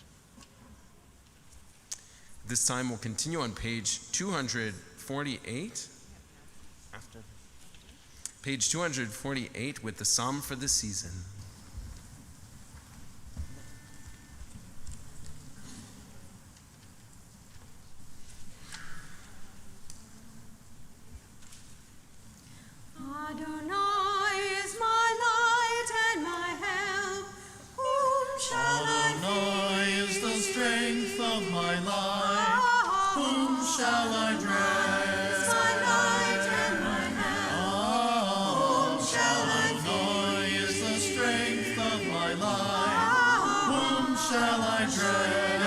This time we'll continue on page 248. Page 248 with the Psalm for the season. Adonai is my light and my help. Whom shall Adonai is the strength of my life. Whom shall I dread? My light and my help. Whom shall I Adonai is the strength of my life. Whom shall I dread?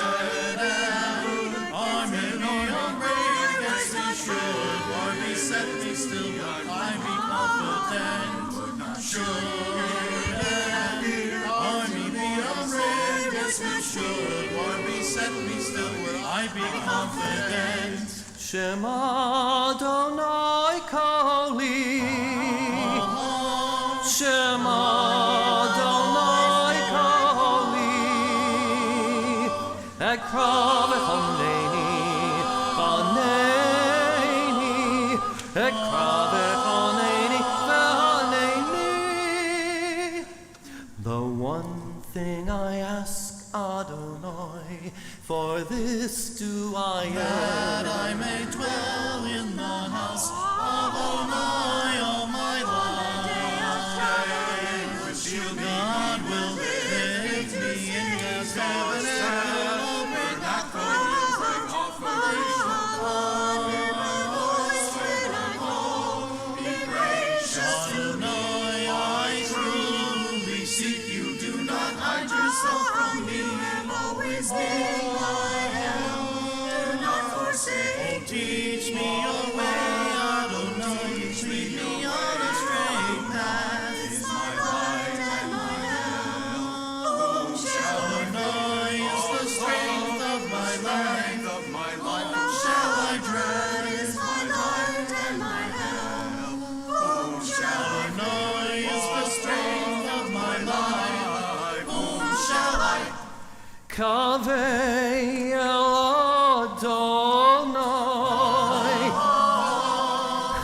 Army of rain against me should, or beset me still, but I be confident. Should army be afraid against me should, or beset me still, will I be confident. Shema Adonai Kali. Shema Adonai Kali. Ekra v'chaneni, chaneni. Ekra v'chaneni, chaneni. The one thing I ask, Adonai, for this do I ask, That I may dwell in the house of Adonai all my life. God will make me in His tabernacle, open that curtains like Adonai, I truly seek you. Do not hide yourself from me. Always be my help. Do not forsake. Oh, teach me your way, Adonai. Lead me on a straight path. Is my light and my help. Whom shall Adonai is the strength of my life. Whom shall I dread? Is my light and my help. Whom shall Adonai is the strength of my life. Whom shall I? Kaveh el Adonai,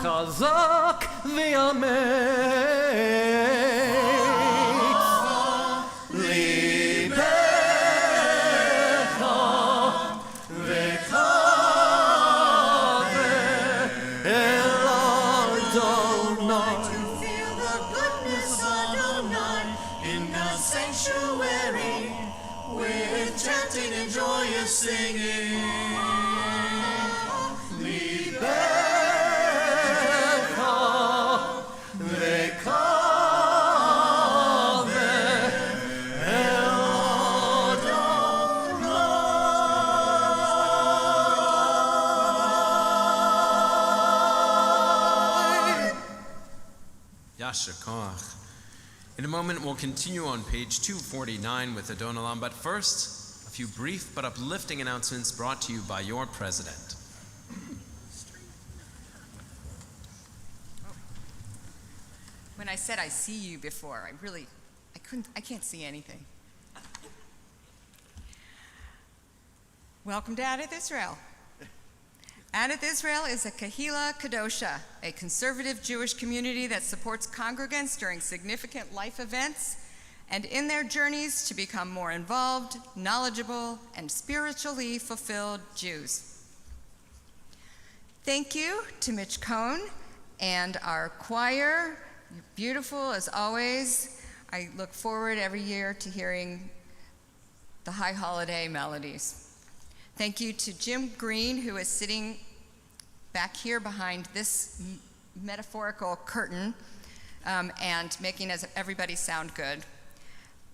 Chazak v'yametz, libecha v'kaveh el Adonai. feel the goodness of Adonai In God's sanctuary, with chanting and joyous singing. Libecha v'kaveh el Adonai. Yasher Koach. In a moment, we'll continue on page 249 with Adon Olam, but first, a few brief but uplifting announcements brought to you by your president. When I said I see you before, I can't see anything. Welcome to Adath Israel. Adath Israel is a Kahila Kadosha, a conservative Jewish community that supports congregants during significant life events and in their journeys to become more involved, knowledgeable, and spiritually fulfilled Jews. Thank you to Mitch Cohn and our choir. You're beautiful as always. I look forward every year to hearing the high holiday melodies. Thank you to Jim Green, who is sitting back here behind this metaphorical curtain and making everybody sound good.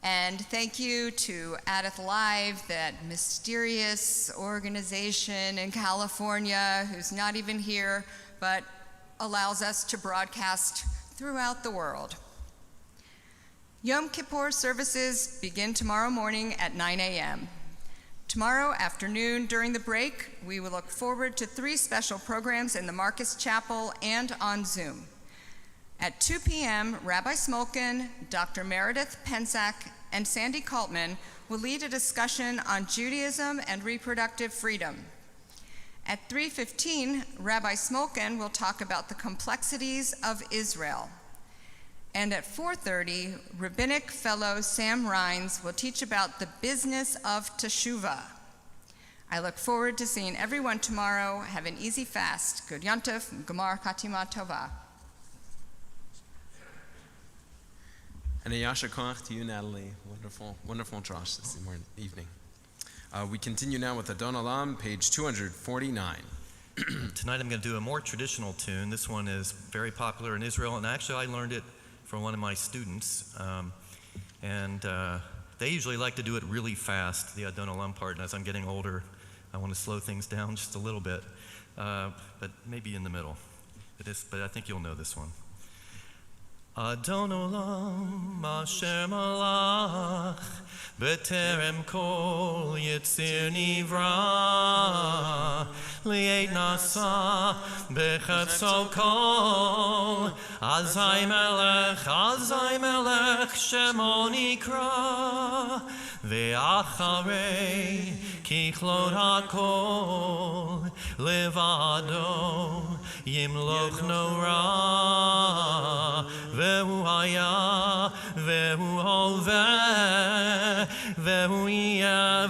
And thank you to Adath Live, that mysterious organization in California who's not even here, but allows us to broadcast throughout the world. Yom Kippur services begin tomorrow morning at 9 a.m. Tomorrow afternoon during the break, we will look forward to 3 special programs in the Marcus Chapel and on Zoom. At 2 p.m., Rabbi Smolkin, Dr. Meredith Pensack, and Sandy Kaltman will lead a discussion on Judaism and reproductive freedom. At 3:15, Rabbi Smolkin will talk about the complexities of Israel. And at 4:30, Rabbinic Fellow Sam Rines will teach about the business of teshuvah. I look forward to seeing everyone tomorrow. Have an easy fast. Good Yontif, Gemar Katima Tova. And a Yasher Koach to you, Natalie. Wonderful, wonderful drash this evening. We continue now with Adon Olam, page 249. Tonight I'm going to do a more traditional tune. This one is very popular in Israel, and actually I learned it from one of my students. They usually like to do it really fast, the Adon Olam part, and as I'm getting older, I want to slow things down just a little bit, but maybe in the middle. But I think you'll know this one. Adon Olam Asher Malach B'terem Kol Yitzir Nivra Li'et Nasa B'chatzo Kol Azai Melech Shemo Nikra Ve'acharei Kichlot HaKol Levado Yimloch Nora Vehu haya, vehu hoveh, vehu yeh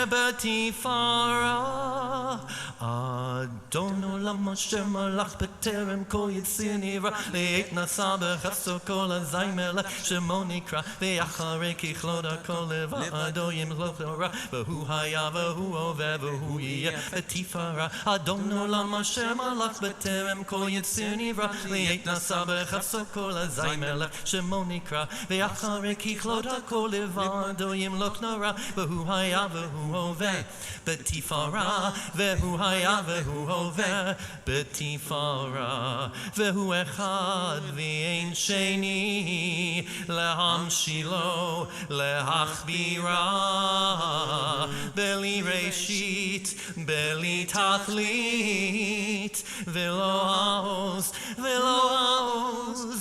b'tifara. Adon Olam Asher Malach B'terem Kol Yitzir Nivra Li'et Nasa B'chatzo Kol Azai Melech Shemo Nikra Ve'acharei Kichlot HaKol Levado Yimloch Nora Vehu haya, vehu hoveh, vehu yeh b'tifara. Adon Olam Asher Malach B'terem Kol Yitzir Nivra Li'et Nasa B'chatzo Kol Azai Melech Shemo Nikra Ve'acharei Kichlot HaKol Levado Yimloch Nora Vehu haya, vehu hoveh b'tifara. Vehu haya, vehu hoveh b'tifara. Vehu echad v'ein sheni lehamshilo lehachbira. Beli reshit, beli tachlit, v'lo haoz,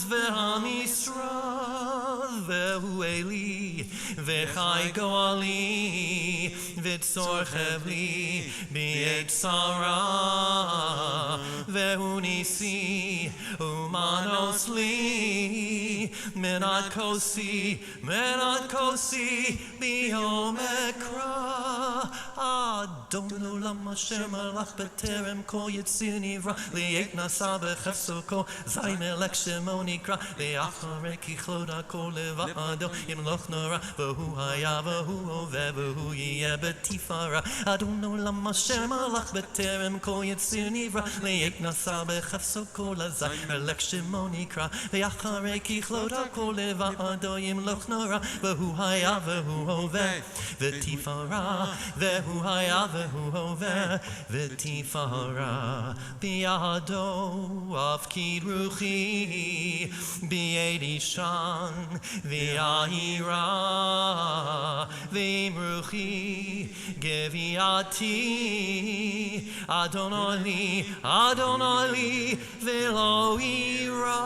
v'ham Yisrael. Vehu Eli, v'chai goali, v'tzor chevli, b'yet Sarah, vehu nisi, umanos li, menat kosi, biyom ekra. Adon Olam Asher Malach B'terem Kol Yitzir Nivra Li'et Nasa B'chatzo Kol Azai Melech Shemo Nikra Ve'acharei Kichlot HaKol Levado Yimloch Nora Vehu haya, vehu hoveh, vehu yeh b'tifara. Adon Olam Asher Malach B'terem Kol Yitzir Nivra Li'et Nasa B'chatzo Kol Azai Melech Shemo Nikra Ve'acharei Kichlot HaKol Levado Yimloch Nora Vehu haya, vehu hoveh b'tifara. Vehu haya, vehu hoveh v'tifara. Biyado afkid ruchi, biyed ishan v'yahira. V'im ruchi geviati, Adonai li v'lo ira.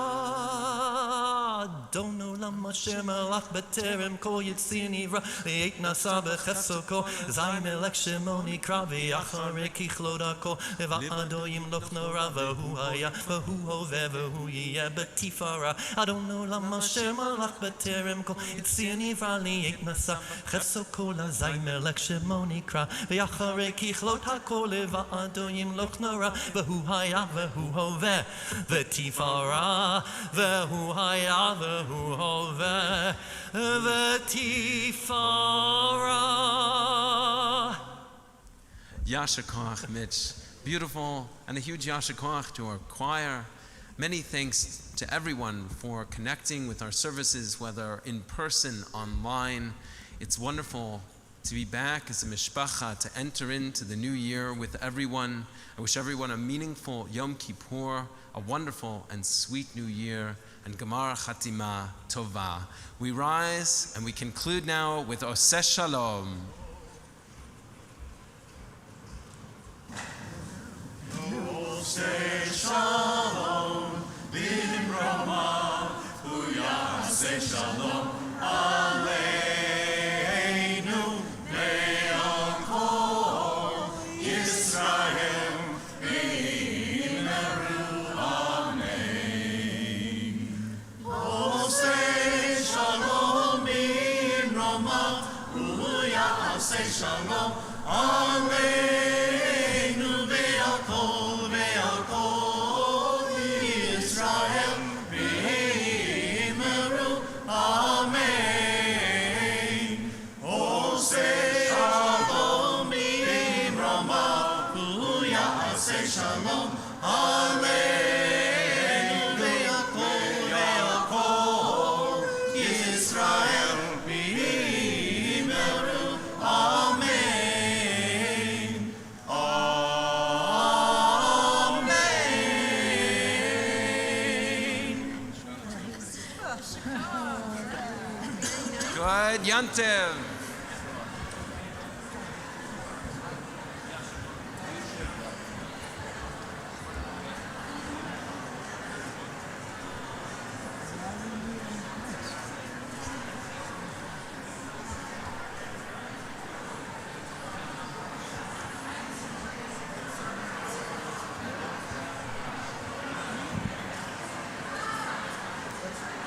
Adon Olam Asher Malach B'terem Kol Yitzir Nivra Li'et Nasa B'chatzo Kol Azai Melech Shemo Nikra Ve'acharei Kichlot HaKol Levado Yimloch Nora Vehu haya, vehu hoveh, vehu yeh b'tifara. Adon Olam Asher Malach B'terem Kol Yitzir Nivra Li'et Nasa B'chatzo Kol Azai Melech Shemo Nikra Ve'acharei Kichlot HaKol Levado Yimloch Nora Vehu haya, vehu hoveh b'tifara. Vehu haya, vehu hoveh v'tifara. Yasher Koach, Mitch. Beautiful, and a huge Yasher Koach to our choir Many thanks to everyone for connecting with our services, whether in person, online. It's wonderful to be back as a mishpacha, to enter into the new year with everyone. I wish everyone a meaningful Yom Kippur, a wonderful and sweet new year, and Gemar Chatima Tova. We rise and we conclude now with Oseh Shalom. Oseh Shalom, Bimrama, Uyaseh Shalom, Aleinu, Ve'al Yisrael, Ve'immeru, Amen. Oseh Shalom, Bimrama, Uyaseh Shalom, Aleinu, Ve'al Yisrael, Ve'immeru, Amen. Oseh Shalom, Bimrama, Uyaseh Shalom, Aleinu, Ve'al Yisrael, Ve'immeru, Amen. Good Yantiv.